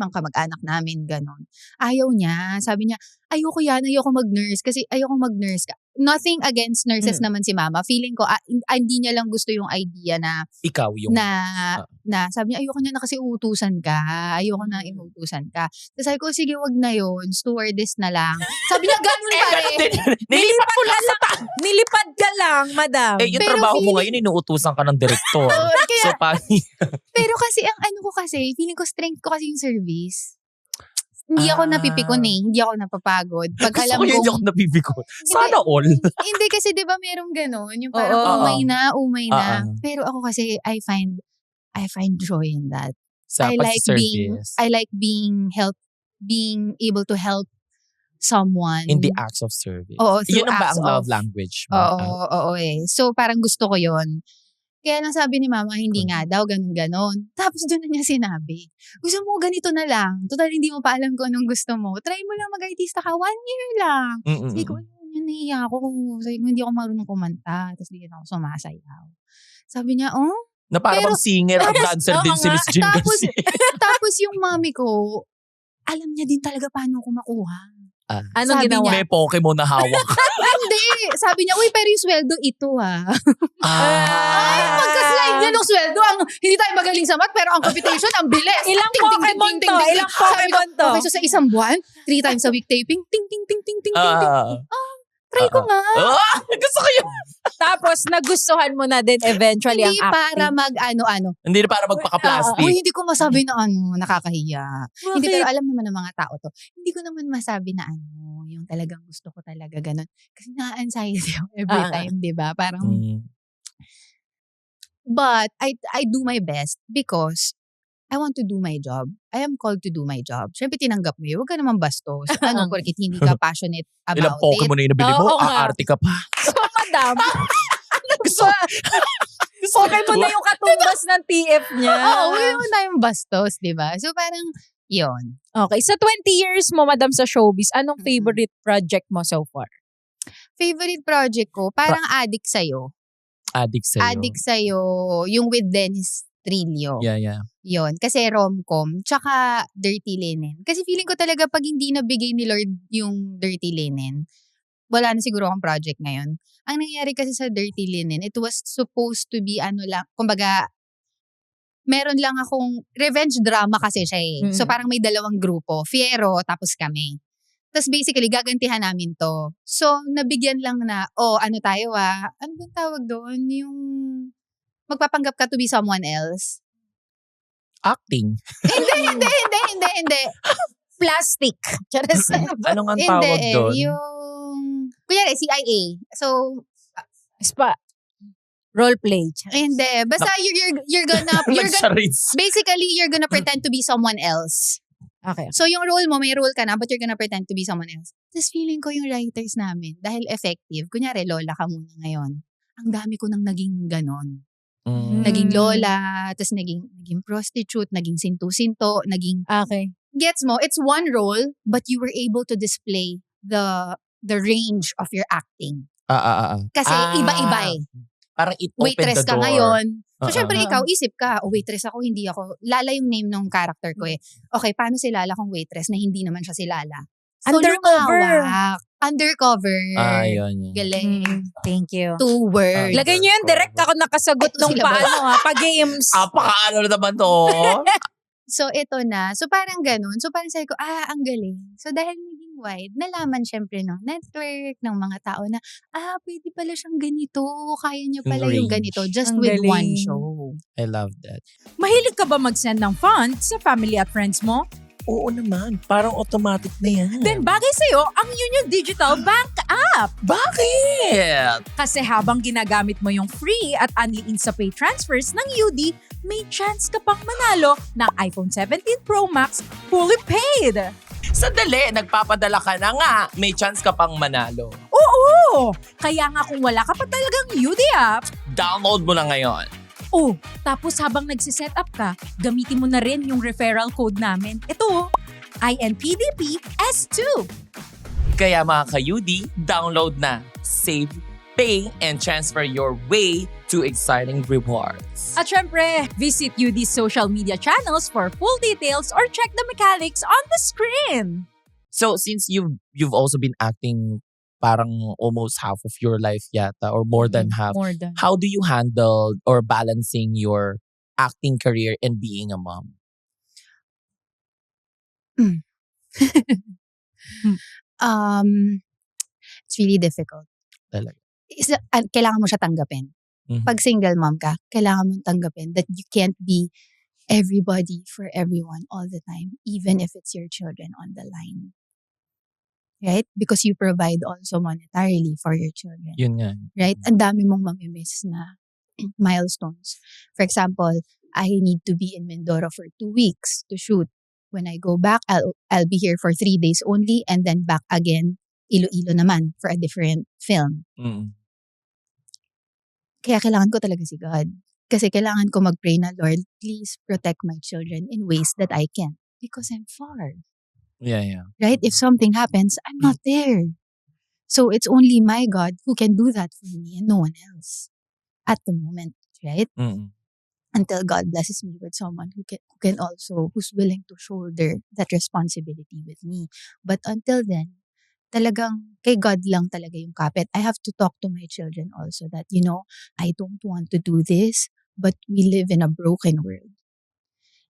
S1: mga kamag-anak namin, ganon. Ayaw niya. Sabi niya, ayoko mag-nurse kasi ayoko mag-nurse. Nothing against nurses naman si mama. Feeling ko, hindi niya lang gusto yung idea na
S2: Ikaw yung...
S1: na sabi niya, ayoko na kasi uutusan ka. Ayoko na inuutusan ka. Tapos sabi ko, sige, wag na yun. Stewardess na lang. Sabi niya, ganun pa rin.
S2: Nilipat ko lang sa
S3: Nilipad ka lang, madam.
S2: yung
S1: Pero
S2: trabaho mo ngayon, inuutusan ka ng direktor. So,
S1: Pero kasi, ang ano ko kasi, feeling ko strength ko kasi yung service. Hindi ako napipikon eh. Hindi ako napapagod. Pag
S2: gusto
S1: alam
S2: ko yun, hindi
S1: kong...
S2: ako napipikon. Sana all.
S1: Hindi kasi 'di ba merong gano'n, yung parang umay na. Pero ako kasi I find joy in that.
S2: Sa
S1: I like
S2: pag-service.
S1: being able to help someone.
S2: In the acts of service.
S1: Oo,
S2: Yun
S1: through
S2: ang ba
S1: acts
S2: ang love
S1: of-
S2: language mo?
S1: Oo eh. So parang gusto ko 'yon. Kaya lang sabi ni mama, hindi nga daw, ganun-ganon. Tapos doon na niya sinabi, gusto mo ganito na lang. Total, hindi mo pa alam kung anong gusto mo. Try mo lang mag-artista ka, 1 year lang. Sabi ko, nahiya ako. Sabi ko, hindi ako marunong kumanta. Tapos hindi ako sumasayaw. Sabi niya,
S2: Na parang
S1: Pero-
S2: singer at dancer din si Miss Jean
S1: Tapos,
S2: Garcia.
S1: tapos yung mami ko, alam niya din talaga paano ko makuha.
S3: Anong
S1: sabi
S3: ginawa?
S2: May Pokemon na hawak.
S1: Hindi. Sabi niya, uy, pero yung sweldo, ito Ay,
S2: Ah.
S1: magka-slide yan ng sweldo. Hindi tayo magaling sa math, pero ang computation, ang bilis.
S3: Ilang
S1: Ting, ting, ting,
S3: Pokemon
S1: ting,
S3: to?
S1: ting, ting.
S3: Ilang
S1: Sabi ko,
S3: Pokemon to?
S1: Okay, so sa isang buwan, 3 times a week taping, ting, ting, ting, ting, ting, ting, ting. Try ko nga.
S2: Gusto ko yun.
S3: Tapos, nagustuhan mo na din eventually
S1: Hindi
S3: ang
S1: para
S3: acting.
S2: Hindi na para magpaka-plastic.
S1: Uy, hindi ko masabi na nakakahiya. Hindi,
S3: Bakit?
S1: pero alam naman ng mga tao to. Hindi ko naman masabi na yung talagang gusto ko talaga ganun. Kasi na-anxiety ako every time, di ba? Parang, but I do my best because I want to do my job. I am called to do my job. Siyempre, tinanggap mo yun. Huwag ka naman bastos. Porkit hindi ka passionate
S2: Ilang
S1: about it.
S2: Pokemon na yung nabili mo?
S3: Oo nga.
S2: Aarte ka pa.
S3: So, madam,
S2: Gusto
S3: Pokemon na yung katumbas ng TF niya.
S1: Oo, huwag naman tayong bastos, di ba? So, parang, yun.
S3: Okay. Sa 20 years mo, madam, sa showbiz, anong favorite project mo so far?
S1: Favorite project ko, parang Addict Sa'yo.
S2: Addict sa'yo.
S1: Addict Sa'yo, yung with Dennis Trillo.
S2: Yeah.
S1: Yun. Kasi rom-com. Tsaka Dirty Linen. Kasi feeling ko talaga pag hindi nabigay ni Lord yung Dirty Linen, wala na siguro akong project ngayon. Ang nangyari kasi sa Dirty Linen, it was supposed to be kumbaga, meron lang akong revenge drama kasi siya eh. So parang may 2 grupo. Fiero, tapos kami. Tapos basically, gagantihan namin to. So, nabigyan lang na, ano tayo ano bang tawag doon? Yung magpapanggap ka to be someone else.
S2: Acting.
S1: Hindi.
S3: Plastic. Charis.
S2: Anong ang tawag
S1: Hindi
S2: doon?
S1: yung, kunyari, CIA. So,
S3: Spa. Role play.
S1: hindi. Basta you're gonna,
S2: Nag-charades.
S1: basically, you're gonna pretend to be someone else.
S3: Okay.
S1: So, yung role mo, may role ka na, but you're gonna pretend to be someone else. Tapos feeling ko yung writers namin, dahil effective, kunyari, lola ka muna ngayon. ang dami ko nang naging ganon.
S2: Mm.
S1: Naging lola, tapos naging prostitute, naging sinto-sinto, naging...
S3: Okay.
S1: Gets mo? It's one role, but you were able to display the range of your acting. Kasi iba-iba eh.
S2: Parang it opened
S1: Waitress
S2: the
S1: ka
S2: door.
S1: ngayon. So, syempre,
S3: Oo.
S1: ikaw, isip ka, waitress ako, hindi ako. Lala yung name ng character ko eh. Okay, paano si Lala kung waitress na hindi naman siya si Lala? So,
S3: Undercover.
S1: lumawak. Undercover.
S2: Yun.
S1: Galing.
S3: Thank you.
S1: 2 words.
S3: Lagay niyo yun, direct ako nakasagot
S1: Ito
S3: nung
S1: sila ba?
S3: paano pa-games.
S2: Apaka-ano na naman to.
S1: So, ito na. So, parang ganun. So, parang sabi ko, ang galing. So, dahil naging wide, nalaman syempre ng network, ng mga tao na, pwede pala siyang ganito. Kaya niya pala yung
S2: Range.
S1: ganito. Just
S3: Ang
S1: with
S3: galing.
S1: one show.
S2: I love that.
S3: Mahilig ka ba mag-send ng funds sa family at friends mo?
S2: Oo naman. Parang automatic na yan.
S3: Then bagay sa'yo ang Union Digital Bank app.
S2: Bakit?
S3: Kasi habang ginagamit mo yung free at only InstaPay transfers ng UD, may chance ka pang manalo ng iPhone 17 Pro Max fully paid.
S2: Sandali, nagpapadala ka na nga. May chance ka pang manalo.
S3: Oo! Kaya nga kung wala ka pa talagang UD app,
S2: Download mo na ngayon.
S3: tapos habang nagsiset up ka, gamitin mo na rin yung referral code namin. Ito, INPDP-S2.
S2: Kaya mga ka-UD, download na. Save, pay, and transfer your way to exciting rewards.
S3: At syempre, visit UD's social media channels for full details or check the mechanics on the screen.
S2: So since you've also been acting parang almost half of your life yata or more than half,
S3: More than.
S2: how do you handle or balancing your acting career and being a mom?
S1: It's really difficult.
S2: Talaga.
S1: Kailangan mo siya tanggapin.
S2: Mhm.
S1: Pag single mom ka, kailangan mong tanggapin that you can't be everybody for everyone all the time, even if it's your children on the line. Right? Because you provide also monetarily for your children.
S2: Yun nga.
S1: Right? Ang dami mong mamimiss na milestones. For example, I need to be in Mindoro for 2 weeks to shoot. When I go back, I'll be here for 3 days only and then back again, Iloilo naman for a different film.
S2: Mm.
S1: Kaya kailangan ko talaga si God. Kasi kailangan ko mag-pray na, Lord, please protect my children in ways that I can. Because I'm far.
S2: Yeah.
S1: Right? If something happens, I'm not there. So it's only my God who can do that for me and no one else. At the moment, right?
S2: Mm.
S1: Until God blesses me with someone who's willing to shoulder that responsibility with me. But until then, talagang kay God lang talaga yung kapit. I have to talk to my children also that, I don't want to do this, but we live in a broken world.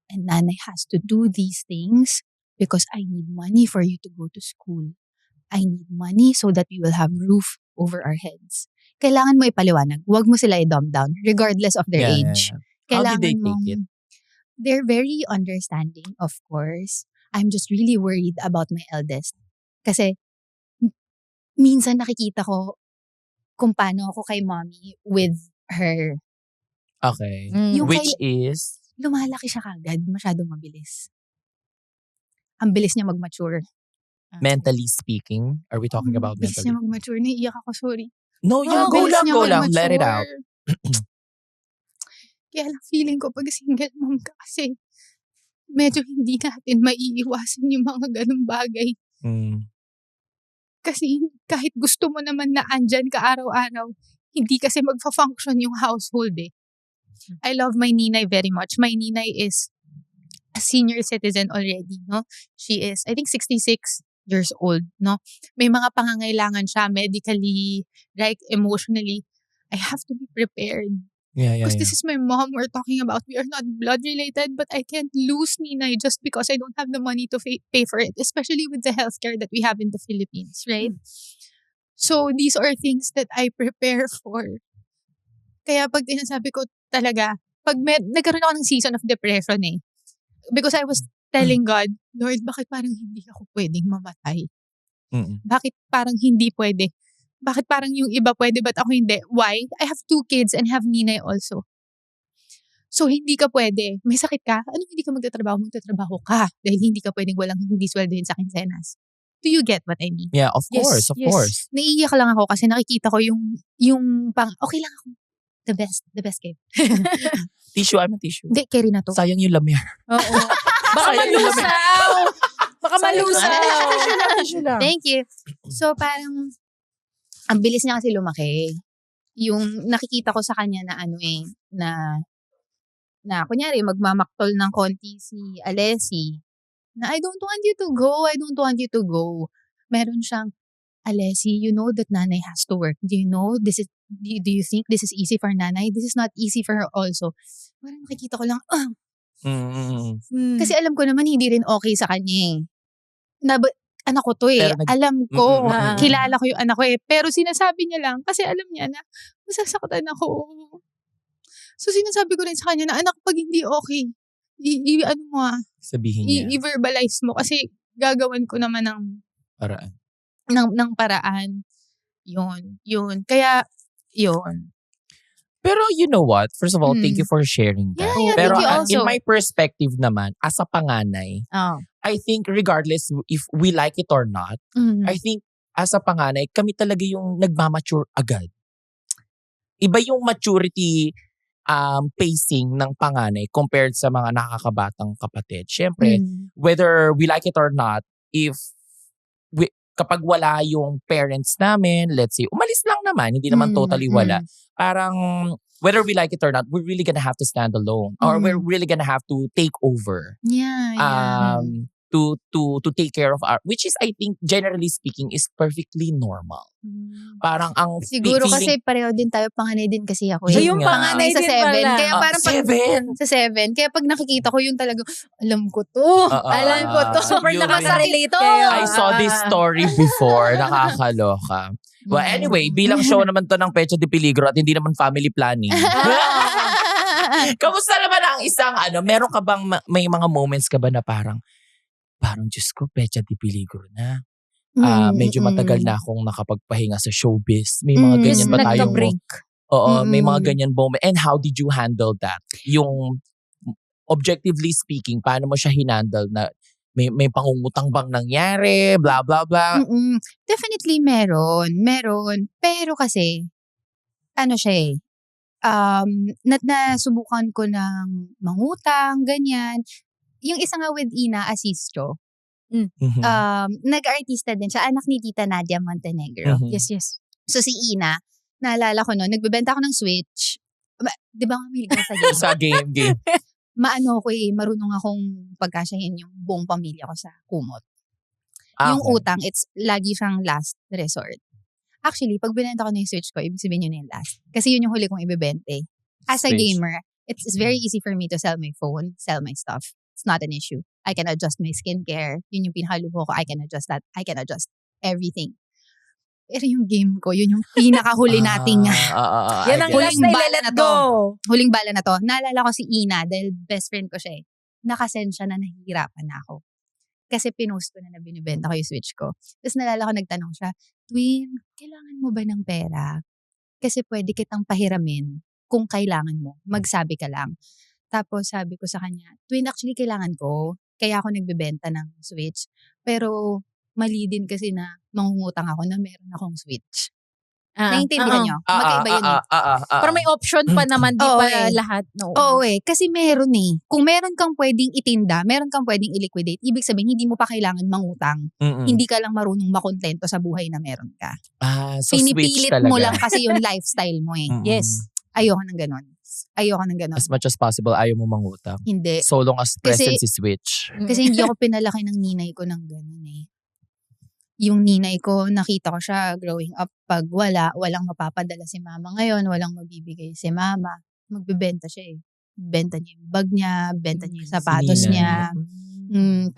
S1: And nanay has to do these things because I need money for you to go to school. I need money so that we will have roof over our heads. Kailangan mo ipaliwanag. Huwag mo sila i-dumb down regardless of their age.
S2: How did they
S1: Kailangan
S2: take it?
S1: They're very understanding, of course. I'm just really worried about my eldest. Kasi minsan nakikita ko kung paano ako kay mommy with her.
S2: Okay.
S1: Yung
S2: Which is?
S1: Lumalaki siya kagad. Masyadong mabilis. Ang bilis niya mag-mature.
S2: Mentally speaking? Are we talking about
S1: bilis niya
S2: mentally?
S1: mag-mature. Naiiyak ako, sorry.
S2: No,
S1: Ang
S2: go
S1: bilis
S2: lang,
S1: niya
S2: go lang. Let it
S1: mag-mature.
S2: out.
S1: Kaya lang feeling ko pag single mom ka kasi medyo hindi natin maiiwasan yung mga ganung bagay.
S2: Mm.
S1: Kasi kahit gusto mo naman na andyan ka araw-araw, hindi kasi magfa-function yung household eh. I love my ninay very much. My ninay is a senior citizen already, no? She is, I think, 66 years old, no? May mga pangangailangan siya medically, right, emotionally. I have to be prepared.
S2: Yeah.
S1: Because this is my mom we're talking about. We are not blood related, but I can't lose Ninay just because I don't have the money to pay for it, especially with the healthcare that we have in the Philippines, right? So these are things that I prepare for. Kaya pag sinasabi ko talaga, nagkaroon ako ng season of depression eh. Because I was telling God, Lord, bakit parang hindi ako pwedeng mamatay?
S2: Mm.
S1: Bakit parang hindi pwede? Bakit parang yung iba pwede, but ako hindi? Why? I have 2 kids and have ninay also. So, hindi ka pwede. May sakit ka? Anong hindi ka magtatrabaho? Magtatrabaho ka. Dahil hindi ka pwedeng walang hindi sweldohin sa kinsenas. Do you get what I mean?
S2: Yeah, of
S3: Yes,
S2: course, of
S3: yes.
S2: course.
S1: Naiiyak lang ako kasi nakikita ko yung okay lang ako. The best game.
S2: Tissue, ano tissue?
S1: Hindi, carry na to.
S2: Sayang yung lamir.
S3: Oo. Baka
S2: Sayang yung lamir.
S3: malusaw. Baka
S2: Sayang yung
S3: malusaw.
S2: lamir. Tissue lang, tissue lang.
S1: Thank you. So parang, ang bilis niya kasi lumaki. Yung nakikita ko sa kanya na na kunyari magmamaktol ng konti si Alessi, na I don't want you to go. Meron siyang, Alessi, you know that nanay has to work. Do you think this is easy for nanay? This is not easy for her also. Parang nakikita ko lang, kasi alam ko naman hindi rin okay sa kanya anak ko to
S2: Pero
S1: alam ko,
S3: Mm-mm.
S1: kilala ko yung anak ko pero sinasabi niya lang kasi alam niya na masasaktan ako. So sinasabi ko rin sa kanya na anak, pag hindi okay, ano mo
S2: Sabihin niya.
S1: i-verbalize mo kasi gagawan ko naman
S2: Paraan.
S1: ng paraan. Yun. Kaya, yun.
S2: Pero you know what? First of all, thank you for sharing that.
S1: Yeah,
S2: Pero
S1: thank you also.
S2: in my perspective naman, as a panganay,
S3: Oh.
S2: I think regardless if we like it or not, I think as a panganay, kami talaga yung nagmamature agad. Iba yung maturity pacing ng panganay compared sa mga nakakabatang kapatid. Siyempre, whether we like it or not, kapag wala yung parents namin, let's say, umalis lang naman, hindi naman totally wala. Parang, whether we like it or not, we're really gonna have to stand alone. Or we're really gonna have to take over.
S1: Yeah.
S2: To take care of which is, I think, generally speaking, is perfectly normal. Parang ang
S1: Siguro
S2: feeling,
S1: kasi pareho din tayo, panganay din kasi ako.
S2: Yun
S3: yung
S2: nga.
S3: panganay
S1: sa
S3: din
S1: 7.
S3: pala.
S1: Kaya parang pag
S2: 7.
S1: sa 7, kaya pag nakikita ko yung talagang, alam ko to.
S3: Alam ko to. Super
S2: Yun.
S3: nakaka-relate
S1: To.
S3: kayo.
S2: I saw this story before. Nakakaloka. Well, anyway, bilang show naman to ng Pecha de Peligro at hindi naman family planning. Kamusta naman ang isang meron ka bang may mga moments ka ba na parang Diyos ko, Pecha de Peligro na. Medyo matagal na akong nakapagpahinga sa showbiz. May mga ganyan ba tayong
S3: Nagka-break.
S2: Oo, may mga ganyan moment. And how did you handle that? Yung objectively speaking, paano mo siya hinandle na may pangungutang bang nangyari, blah, blah, blah.
S1: Definitely meron. Pero kasi, siya nasubukan ko ng mangutang, ganyan. Yung isa nga with Ina Asistio, nag-artista din siya, anak ni Tita Nadia Montenegro.
S3: Yes.
S1: So si Ina, naalala ko noon, nagbebenta ako ng Switch. Di ba nga may ligaw sa game?
S2: Sa game.
S1: Marunong akong pagkasyahin yung buong pamilya ko sa kumot. Yung utang, it's lagi siyang last resort. Actually, pag binenta ko na yung Switch ko, ibig sabihin yun na yung last. Kasi yun yung huli kong ibebente. As a
S2: Switch.
S1: gamer, it's very easy for me to sell my phone, sell my stuff. It's not an issue. I can adjust my skincare. Yun yung pinakaluho ko. I can adjust that. I can adjust everything. Pero yung game ko, yun yung pinakahuli nating
S3: Yan ang last na let go.
S1: huling bala na to. Naalala ko si Ina dahil best friend ko siya. Nakasend siya na nahihirapan na ako. Kasi pinost ko na binibenta ko yung Switch ko. Tapos naalala ko, nagtanong siya, Twin, kailangan mo ba ng pera? Kasi pwede kitang pahiramin kung kailangan mo. Magsabi ka lang. Tapos sabi ko sa kanya, Twin, actually kailangan ko. Kaya ako nagbebenta ng Switch. Pero mali din kasi na mangungutang ako na meron akong Switch. Naiintindihan nyo? Magkaiba yun
S3: Pero may option pa naman, di
S1: Oo,
S3: pa
S1: eh.
S3: lahat. No.
S1: Oo kasi meron Kung meron kang pwedeng itinda, meron kang pwedeng i-liquidate, ibig sabihin hindi mo pa kailangan mangutang. Hindi ka lang marunong makontento sa buhay na meron ka.
S2: So
S1: Pinipilit
S2: switch talaga.
S1: mo lang kasi yung lifestyle mo
S3: Yes.
S1: Ayoko ng ganon.
S2: As much as possible, ayaw mo mangutang.
S1: Hindi.
S2: So long as present si Switch.
S1: Kasi hindi ako pinalaki ng ninay ko ng ganon Yung ninay ko, nakita ko siya growing up, pag walang mapapadala si mama ngayon, walang mabibigay si mama, magbebenta siya Benta niya yung bag niya, benta niya yung sapatos niya.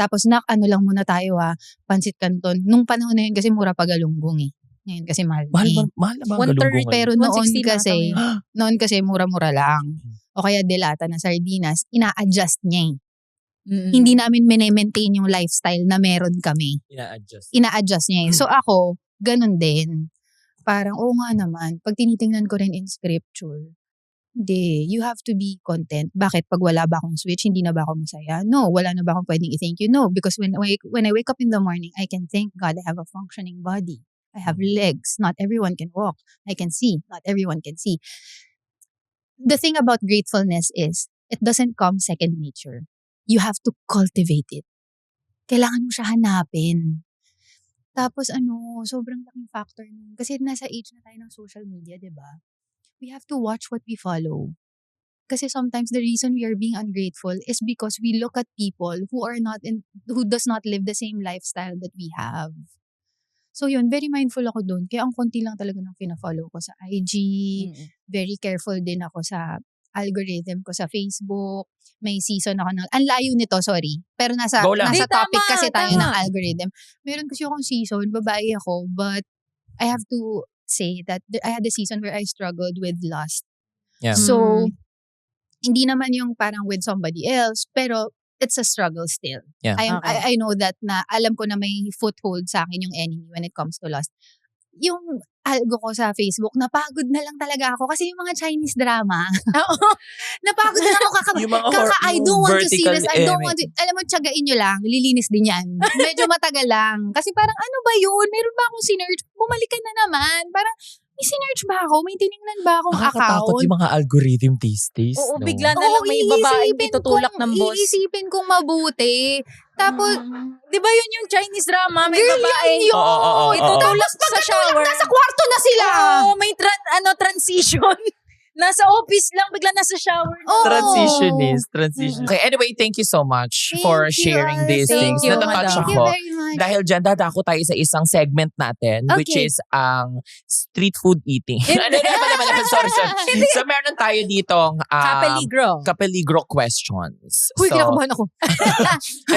S1: Tapos lang muna tayo pansit canton. Nung panahon na yun kasi mura pagalunggong Ngayon kasi mahal
S2: Mahal na ba ang galunggong?
S1: Pero
S3: 160
S1: noon kasi mura-mura lang. O kaya delata na sardinas, ina-adjust niya Hindi namin maintain yung lifestyle na meron kami. Ina-adjust niya So ako, ganun din. Parang, oo nga naman. Pag tinitingnan ko rin in scripture, Hindi. You have to be content. Bakit? Pag wala ba akong switch, hindi na ba ako masaya? No. Wala na ba akong pwedeng i-thank you? No. Because when I wake up in the morning, I can thank God I have a functioning body. I have legs. Not everyone can walk. I can see. Not everyone can see. The thing about gratefulness is, it doesn't come second nature. You have to cultivate it. Kailangan mo siya hanapin. Tapos sobrang laking factor nun. Kasi nasa age na tayo ng social media, di ba? We have to watch what we follow. Kasi sometimes the reason we are being ungrateful is because we look at people who does not live the same lifestyle that we have. So yun, very mindful ako doon. Kaya ang konti lang talaga ng pina-follow ko sa IG. Very careful din ako sa algorithm ko sa Facebook. May season ako ang layo nito, sorry. Pero nasa topic kasi tayo ng algorithm. Meron kasi akong season, babae ako, but I have to say that I had a season where I struggled with lust.
S2: Yeah.
S1: So, hindi naman yung parang with somebody else, pero it's a struggle still.
S2: Yeah.
S1: I know that na alam ko na may foothold sa akin yung enemy when it comes to lust. Yung algo ko sa Facebook, napagod na lang talaga ako kasi yung mga Chinese drama. Napagod na ako I don't want to see this. I don't want to. Alam mo, tiyagain nyo lang. Lilinis din yan. Medyo matagal lang. Kasi parang ano ba yun? Meron ba akong sinerge? Bumalik ka na naman. Parang may sinerge ba ako? May tinignan ba akong account?
S2: Nakakatakot yung mga algorithm these days.
S3: Oo, bigla na lang may babaeng itutulak ng boss.
S1: Iisipin kong mabuti. Tapos,
S3: di ba yun yung Chinese drama? May
S1: girl,
S3: babae.
S1: yun!
S3: Itutulak sa shower.
S1: Nasa kwarto na sila!
S3: Oo, may transition. Nasa office lang, bigla nasa shower.
S2: Transitionist. Okay, anyway, thank you so much for sharing these things.
S3: Thank you,
S2: Natatouch
S3: madam.
S1: Thank you
S2: ako.
S1: very much.
S2: Dahil dyan, dadako tayo sa isang segment natin, which
S1: Okay.
S2: is ang street food eating. Sorry. So, meron tayo ditong Kapeligro questions.
S1: Uy,
S2: So,
S1: kinakabahan ako.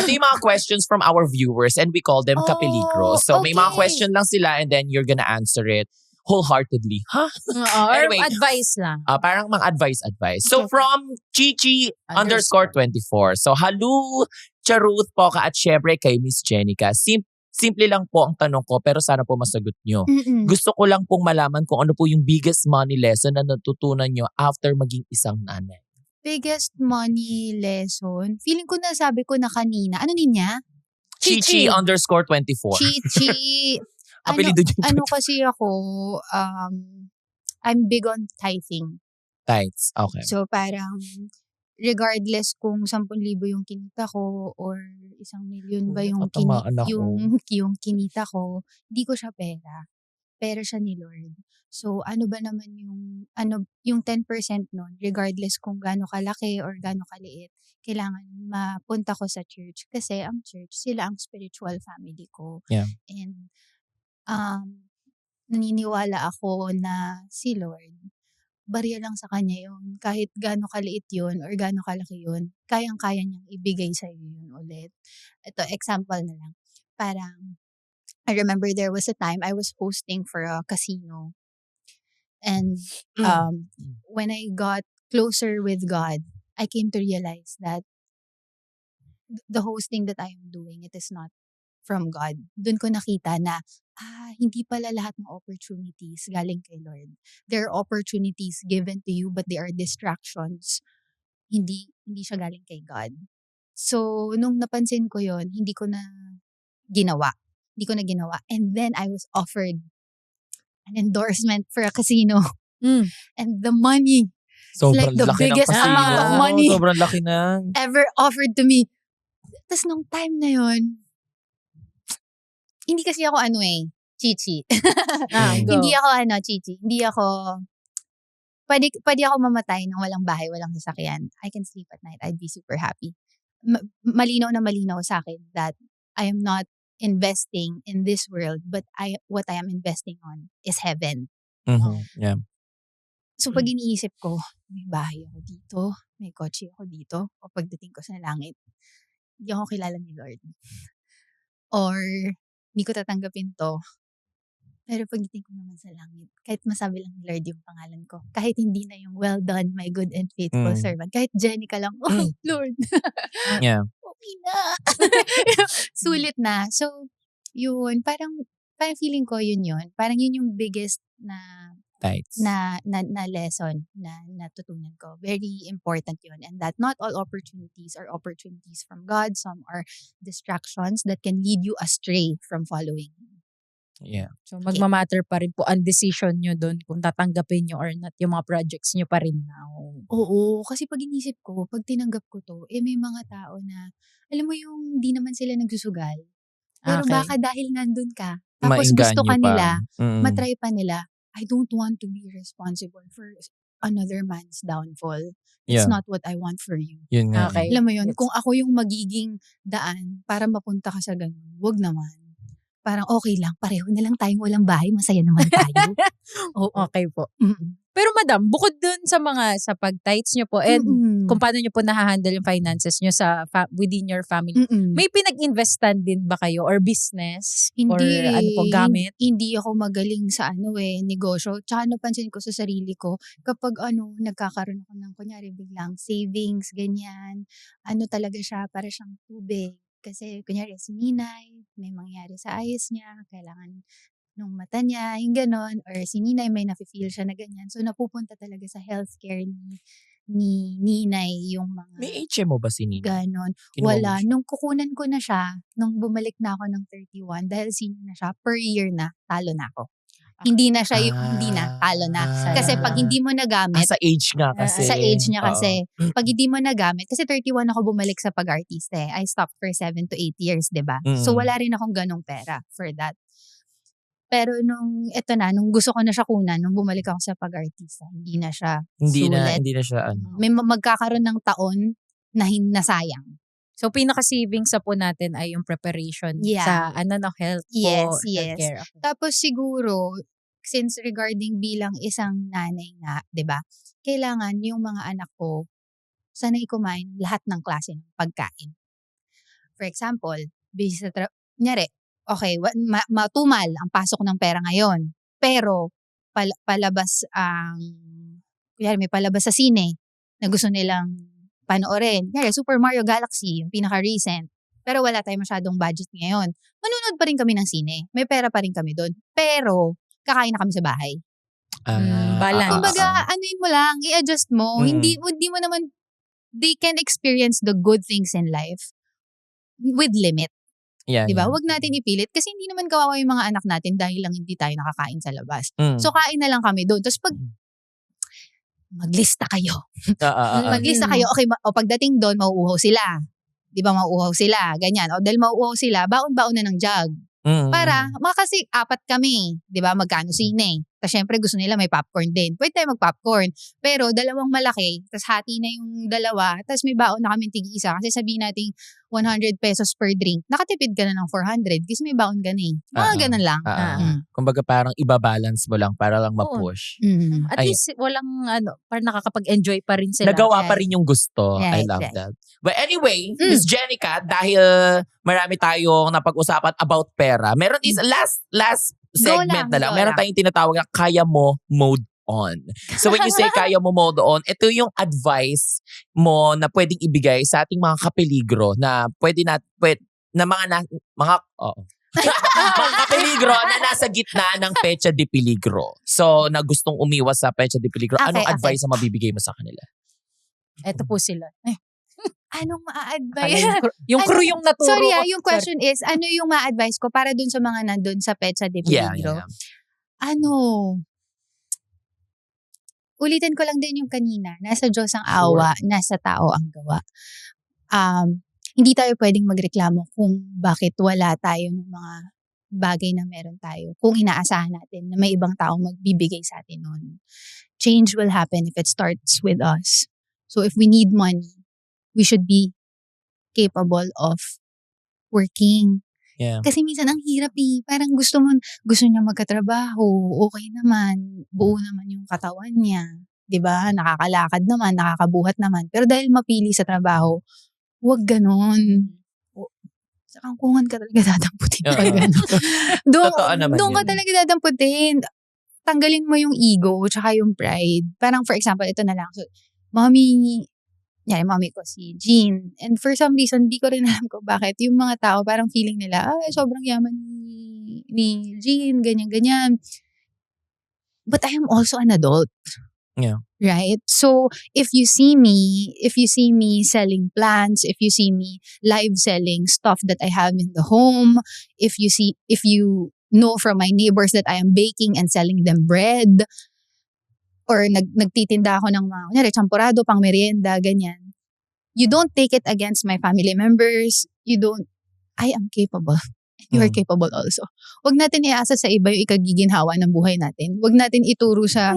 S2: ito yung mga questions from our viewers and we call them Kapeligro. So, may mga
S1: okay.
S2: question lang sila and then you're gonna answer it wholeheartedly.
S3: Or
S2: Anyway.
S3: advice lang.
S2: Parang mga advice. So, from Chichi_24. So, halu, Charuth, Poca, at syempre kay Miss Jenica. Simple lang po ang tanong ko pero sana po masagot nyo. Gusto ko lang pong malaman kung ano po yung biggest money lesson na natutunan nyo after maging isang nanay.
S1: Biggest money lesson? Feeling ko nasabi ko na kanina. Ano niya?
S2: Chichi_24.
S1: Chichi.
S2: Apelido niya.
S1: Ano kasi ako, I'm big on tithing.
S2: Tights. Okay.
S1: So parang, regardless kung 10,000 yung kinita ko or 1,000,000 ba yung yung kinita ko, di ko siya pera. Pera siya ni Lord. So ano ba naman yung 10% nun, regardless kung gaano kalaki or gaano kaliit, kailangan mapunta ko sa church kasi ang church, sila ang spiritual family ko.
S2: Yeah.
S1: And naniniwala ako na si Lord, barya lang sa Kanya yun. Kahit gaano kaliit yun or gaano kalaki yun, kayang-kaya niyang ibigay sa iyo yun ulit. Ito, example na lang. Parang, I remember there was a time I was hosting for a casino. And when I got closer with God, I came to realize that the hosting that I am doing, it is not from God. Doon ko nakita na, hindi pala lahat ng opportunities galing kay Lord. There are opportunities given to you but they are distractions. Hindi siya galing kay God. So, nung napansin ko yon, hindi ko na ginawa. And then, I was offered an endorsement for a casino. And the money,
S2: Sobrang
S1: like the
S2: laki
S1: biggest
S2: ng
S1: amount of money
S2: Sobrang laki na.
S1: ever offered to me. Tapos nung time na yon, hindi kasi ako chichi. Hindi ako chichi. Hindi ako, pwede ako mamatay nang walang bahay, walang sasakyan. I can sleep at night. I'd be super happy. Malinaw na malinaw sa akin that I am not investing in this world, but what I am investing on is heaven.
S2: Yeah.
S1: So pag iniisip ko, may bahay ako dito, may kotse ako dito, o pagdating ko sa langit, hindi ako kilala ni Lord. Or, hindi ko tatanggapin to. Pero pagdating ko naman sa langit, kahit masabi lang ni Lord yung pangalan ko, kahit hindi na yung well done, my good and faithful servant, kahit Jenica lang, Lord.
S2: Yeah.
S1: Okay na. Sulit na. So, yun, parang feeling ko yun. Parang yun yung biggest na
S2: Tights.
S1: na lesson na natutunan ko. Very important yun. And that not all opportunities are opportunities from God. Some are distractions that can lead you astray from following Him.
S2: Yeah.
S3: So, magmamatter pa rin po ang decision nyo doon kung tatanggapin nyo or not yung mga projects nyo pa rin now.
S1: Oo, kasi pag inisip ko, pag tinanggap ko to, may mga tao na, alam mo yung di naman sila nagsusugal. Pero
S3: Okay.
S1: baka dahil nandun ka, tapos gusto ka
S2: Maengganyo pa.
S1: nila,
S2: Mm.
S1: matry pa nila, I don't want to be responsible for another man's downfall. It's
S2: Yeah.
S1: not what I want for you.
S2: Yun nga.
S3: Okay.
S1: Alam mo yun,
S3: Gets.
S1: kung ako yung magiging daan para mapunta ka sa ganun, wag naman. Parang okay lang, pareho na lang tayong walang bahay, masaya naman tayo. Oo.
S3: Okay po.
S1: Mm-mm.
S3: Pero madam, bukod dun sa sa pag-tights nyo po and
S1: Mm-mm.
S3: kung paano nyo po nahahandle yung finances nyo sa within your family,
S1: Mm-mm.
S3: may pinag-investan din ba kayo or business? Or
S1: Hindi
S3: ano po, gamit?
S1: Hindi ako magaling sa negosyo. Tsaka napansin ko sa sarili ko, kapag nagkakaroon ako ng kunyari biglang savings, ganyan, talaga siya, para siyang tubig. Kasi kunyari si Ninay, may mangyari sa eyes niya, kailangan nung mata niya, yung ganon, or si Ninay may nafe-feel siya na ganyan. So napupunta talaga sa healthcare ni Ninay yung mga
S2: May HMO ba si Nina?
S1: ganon.
S2: Kinuha mo
S1: Wala.
S2: siya?
S1: Nung kukunan ko na siya, nung bumalik na ako ng 31, dahil senior na siya, per year na, talo na ako. Hindi na siya hindi na, talo na. Kasi pag hindi mo nagamit,
S2: sa age nga kasi.
S1: sa age niya
S2: Oo.
S1: kasi, pag hindi mo nagamit, kasi 31 ako bumalik sa pag-artista eh. I stopped for 7 to 8 years, 'di ba? So
S2: Mm.
S1: wala rin akong ganong pera for that. Pero nung gusto ko na siya kunan, nung bumalik ako sa pag-artista, hindi na siya
S2: Hindi
S1: sulit.
S2: na siya
S1: May magkakaroon ng taon na nasayang.
S3: So, pinaka-savings sa po natin ay yung preparation
S1: Yeah.
S3: sa health po,
S1: Yes.
S3: healthcare. Okay.
S1: Tapos siguro, since regarding bilang isang nanay nga, 'di ba? Kailangan yung mga anak ko sanay kumain ng lahat ng klase ng pagkain. For example, busy sa kunyari, okay, matumal ang pasok ng pera ngayon. Pero palabas kunyari may palabas sa sine na gusto nilang panoorin. Kunyari, Super Mario Galaxy, yung pinaka-recent. Pero wala tayong masyadong budget ngayon. Manunod pa rin kami ng sine. May pera pa rin kami doon. Pero kakain na kami sa bahay.
S3: Balance.
S1: Kumbaga, mo lang, i-adjust mo.
S2: Mm.
S1: Hindi mo naman, they can experience the good things in life with limit.
S2: Yeah,
S1: Diba?
S2: yeah.
S1: Huwag natin ipilit kasi hindi naman kawawa yung mga anak natin dahil lang hindi tayo nakakain sa labas.
S2: Mm.
S1: So, kain na lang kami doon. Tapos pag maglista kayo. Maglista kayo. Okay, pagdating doon, mauuhaw sila. Diba, mauuhaw sila. Ganyan. O dahil mauuhaw sila, baon-baon na ng jug. Para, kasi 4 kami, di ba, magkano sine. Tapos syempre gusto nila may popcorn din. Pwede tayo mag-popcorn. Pero 2 malaki, tapos hati na yung 2, tapos may baon na kami tig-isa. Kasi sabihin natin 100 pesos per drink. Nakatipid ka na ng 400 kasi may baon ka na eh. Mga ganun lang.
S2: Kumbaga parang iba-balance mo lang para lang ma-push.
S1: Mm.
S3: At least walang parang nakakapag-enjoy pa rin sila.
S2: Nagawa pa rin yung gusto. I
S1: Right,
S2: love
S1: right.
S2: that. But anyway, Miss Jenica, dahil marami tayong napag-usapan about pera, meron is last segment na lang.
S1: go
S2: Meron
S1: lang.
S2: tayong tinatawag na kaya mo mode on. So when you say kaya mo mode on, ito yung advice mo na pwedeng ibigay sa ating mga kapeligro na mga kapeligro na nasa gitna ng pecha de peligro. So, na gustong umiwas sa pecha de peligro. Anong
S1: Okay.
S2: advice na mabibigay mo sa kanila?
S3: Eto po sila.
S1: Anong ma-advise?
S3: Yung crew yung naturo.
S1: Sorry
S3: ko.
S1: yung question is, ano yung ma-advise ko para dun sa mga nandun sa Pecha de Peligro? Ulitin ko lang din yung kanina. Nasa Diyos ang awa, nasa tao ang gawa. Hindi tayo pwedeng magreklamo kung bakit wala tayo ng mga bagay na meron tayo. Kung inaasahan natin na may ibang tao magbibigay sa atin nun. Change will happen if it starts with us. So if we need money, we should be capable of working.
S2: Yeah.
S1: Kasi minsan ang hirap eh. Parang gusto niya magkatrabaho, okay naman, buo naman yung katawan niya. 'Di ba? Nakakalakad naman, nakakabuhat naman. Pero dahil mapili sa trabaho, wag ganon. Sa kangkungan ka talaga dadamputin pag gano'n.
S2: Totoo naman
S1: Doon ka
S2: yun.
S1: talaga dadamputin. Tanggalin mo yung ego tsaka yung pride. Parang for example, ito na lang. So, mommy ko si Jean. And for some reason, di ko rin alam ko bakit. Yung mga tao parang feeling nila, sobrang yaman ni Jean, ganyan-ganyan. But I am also an adult.
S2: Yeah.
S1: Right? So if you see me selling plants, if you see me live selling stuff that I have in the home, if you know from my neighbors that I am baking and selling them bread, or nagtitinda ako ng mga, kunyari, champurado, pang merienda, ganyan. You don't take it against my family members. I am capable. You are capable also. Huwag natin iasa sa iba yung ikagiginhawa ng buhay natin. Huwag natin ituro sa...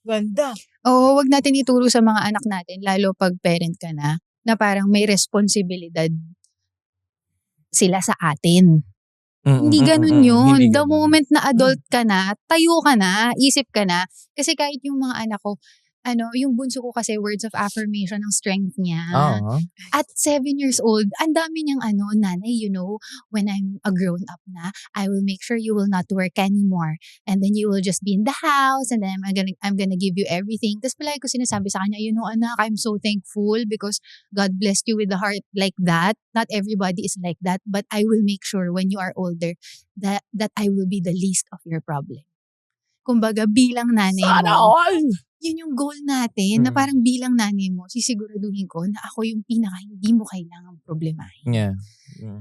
S3: Ganda.
S1: Oo, wag natin ituro sa mga anak natin, lalo pag parent ka na parang may responsibilidad sila sa atin. Hindi ganun yun.
S2: Hindi
S1: The
S2: ganun.
S1: moment na adult ka na, tayo ka na, isip ka na. Kasi kahit yung mga anak ko, yung bunso ko kasi words of affirmation ng strength niya. At 7 years old, ang dami niyang nanay, when I'm a grown up na, I will make sure you will not work anymore. And then you will just be in the house, and then I'm gonna give you everything. Tapos palagi ko sinasabi sa kanya, anak, I'm so thankful because God blessed you with a heart like that. Not everybody is like that, but I will make sure when you are older that I will be the least of your problem. Kumbaga, bilang nanay
S2: Sana
S1: mo.
S2: all!
S1: Yun yung goal natin, na parang bilang nanay mo, sisiguraduhin ko na ako yung hindi mo kailangang problemahin.
S2: Yeah.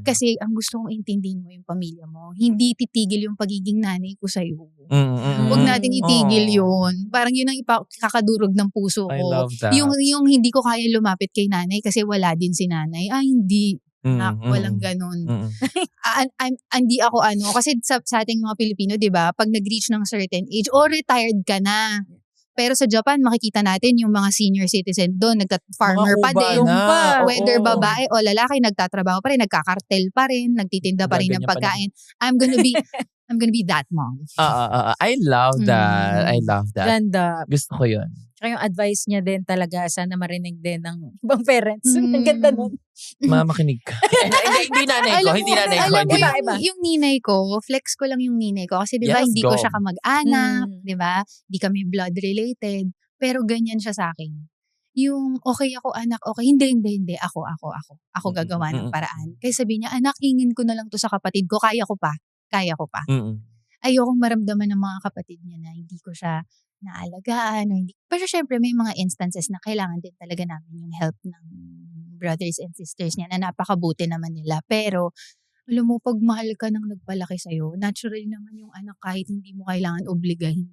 S1: Kasi ang gusto kong intindihin mo yung pamilya mo, hindi titigil yung pagiging nanay ko sa'yo. Huwag natin itigil yun. Parang yun ang kakadurog ng puso ko.
S2: I love that.
S1: Yung hindi ko kaya lumapit kay nanay kasi wala din si nanay. Hindi. Walang ganun. Hindi ako kasi sa ating mga Pilipino, di ba, pag nag-reach ng certain age, retired ka na. Pero sa Japan, makikita natin yung mga senior citizen doon, farmer pa din. Whether babae o lalaki, nagtatrabaho pa rin, nagkakartel pa rin, nagtitinda pa rin ng pagkain. I'm gonna be that mom.
S2: I love that. I love that.
S3: Ganda.
S2: Gusto ko yun.
S3: Tsaka yung advice niya din talaga, sana marinig din ng ibang parents. Ang ganda nun.
S2: Makinig ka. Hindi nanay ko. Hindi nanay ko.
S1: Alam mo,
S3: Iba.
S1: yung ninay ko, flex ko lang yung ninay ko. Kasi di ba,
S2: Yes,
S1: hindi
S2: go.
S1: ko siya kamag-anak, di ba? Di kami blood related. Pero ganyan siya sa akin. Yung, okay ako anak, okay. Hindi. Ako. Ako gagawa ng paraan. Kaya sabi niya, anak, hingin ko na lang to sa kapatid ko. Kaya ko pa. Ayokong maramdaman ng mga kapatid niya na hindi ko siya naalagaan. Pero syempre, may mga instances na kailangan din talaga namin yung help ng brothers and sisters niya na napakabuti naman nila. Pero, alam mo, pag mahal ka ng nagpalaki sa'yo, natural naman yung anak kahit hindi mo kailangan obligahin.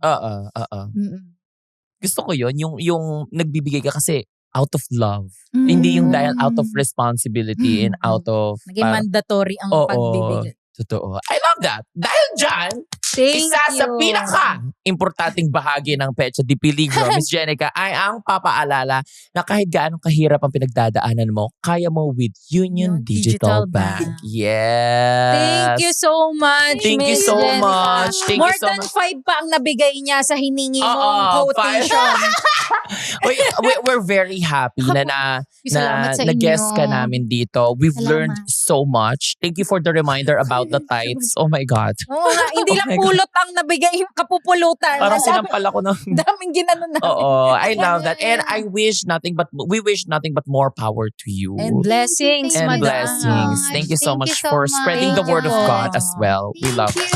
S2: Gusto ko yun, yung nagbibigay ka kasi out of love. Hindi yung dahil out of responsibility and out of...
S3: Naging mandatory ang pagbibigay.
S2: Totoo. I love that. Dahil dyan, isa sa pinaka-importanting bahagi ng Petsa de Peligro, Miss Jenica, ay ang papaalala na kahit gaano kahirap ang pinagdadaanan mo, kaya mo with Union Digital Bank. Yes.
S3: Thank you so much,
S2: Thank you
S3: Miss
S2: so
S3: Jenica.
S2: much. Thank
S3: More
S2: you so
S3: than
S2: much.
S3: 5 pa ang nabigay niya sa hiningi mong quotation.
S2: We're very happy na
S1: Salamat sa inyo.
S2: nag-guest ka namin dito. We've
S1: Salamat.
S2: learned so much. Thank you for the reminder about the tithes. Oh my God.
S3: Oo nga, hindi
S2: Oh
S3: lang
S2: my God.
S3: pulot ang nabigay yung kapupulutan.
S2: Parang sinampal ako ng...
S3: Daming ginanon namin.
S2: Oo, I love that. And we wish nothing but more power to you.
S3: And blessings,
S2: And
S3: madam.
S2: blessings. Thank you so much for spreading the word of God as well. We love it.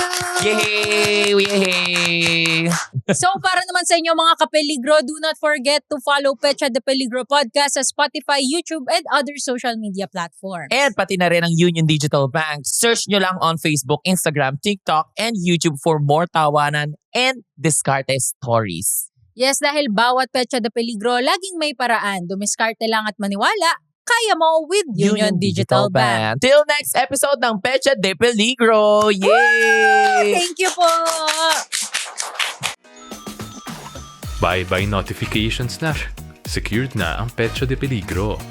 S2: Yay! Yay!
S3: So para naman sa inyo mga kapeligro, do not forget to follow Petsa de Peligro Podcast sa Spotify, YouTube, and other social media platforms.
S2: And pati na rin ang Union Digital Bank. Search nyo lang on Facebook, Instagram, TikTok, and YouTube for more tawanan and diskarte stories.
S3: Yes, dahil bawat Petsa de Peligro, laging may paraan. Dumiskarte lang at maniwala, kaya mo with Union Digital Bank.
S2: Till next episode ng Petsa de Peligro. Yay!
S3: Thank you po!
S5: Bye-bye notifications na. Secured na ang Petsa de Peligro.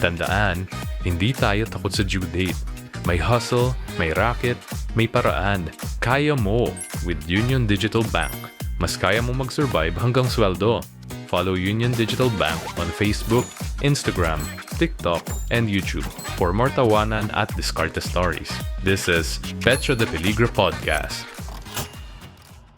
S5: Tandaan, hindi tayo takot sa due date. May hustle, may racket, may paraan. Kaya mo with Union Digital Bank. Mas kaya mo mag-survive hanggang sweldo. Follow Union Digital Bank on Facebook, Instagram, TikTok, and YouTube for more tawanan at diskarte stories. This is Petsa de Peligro Podcast.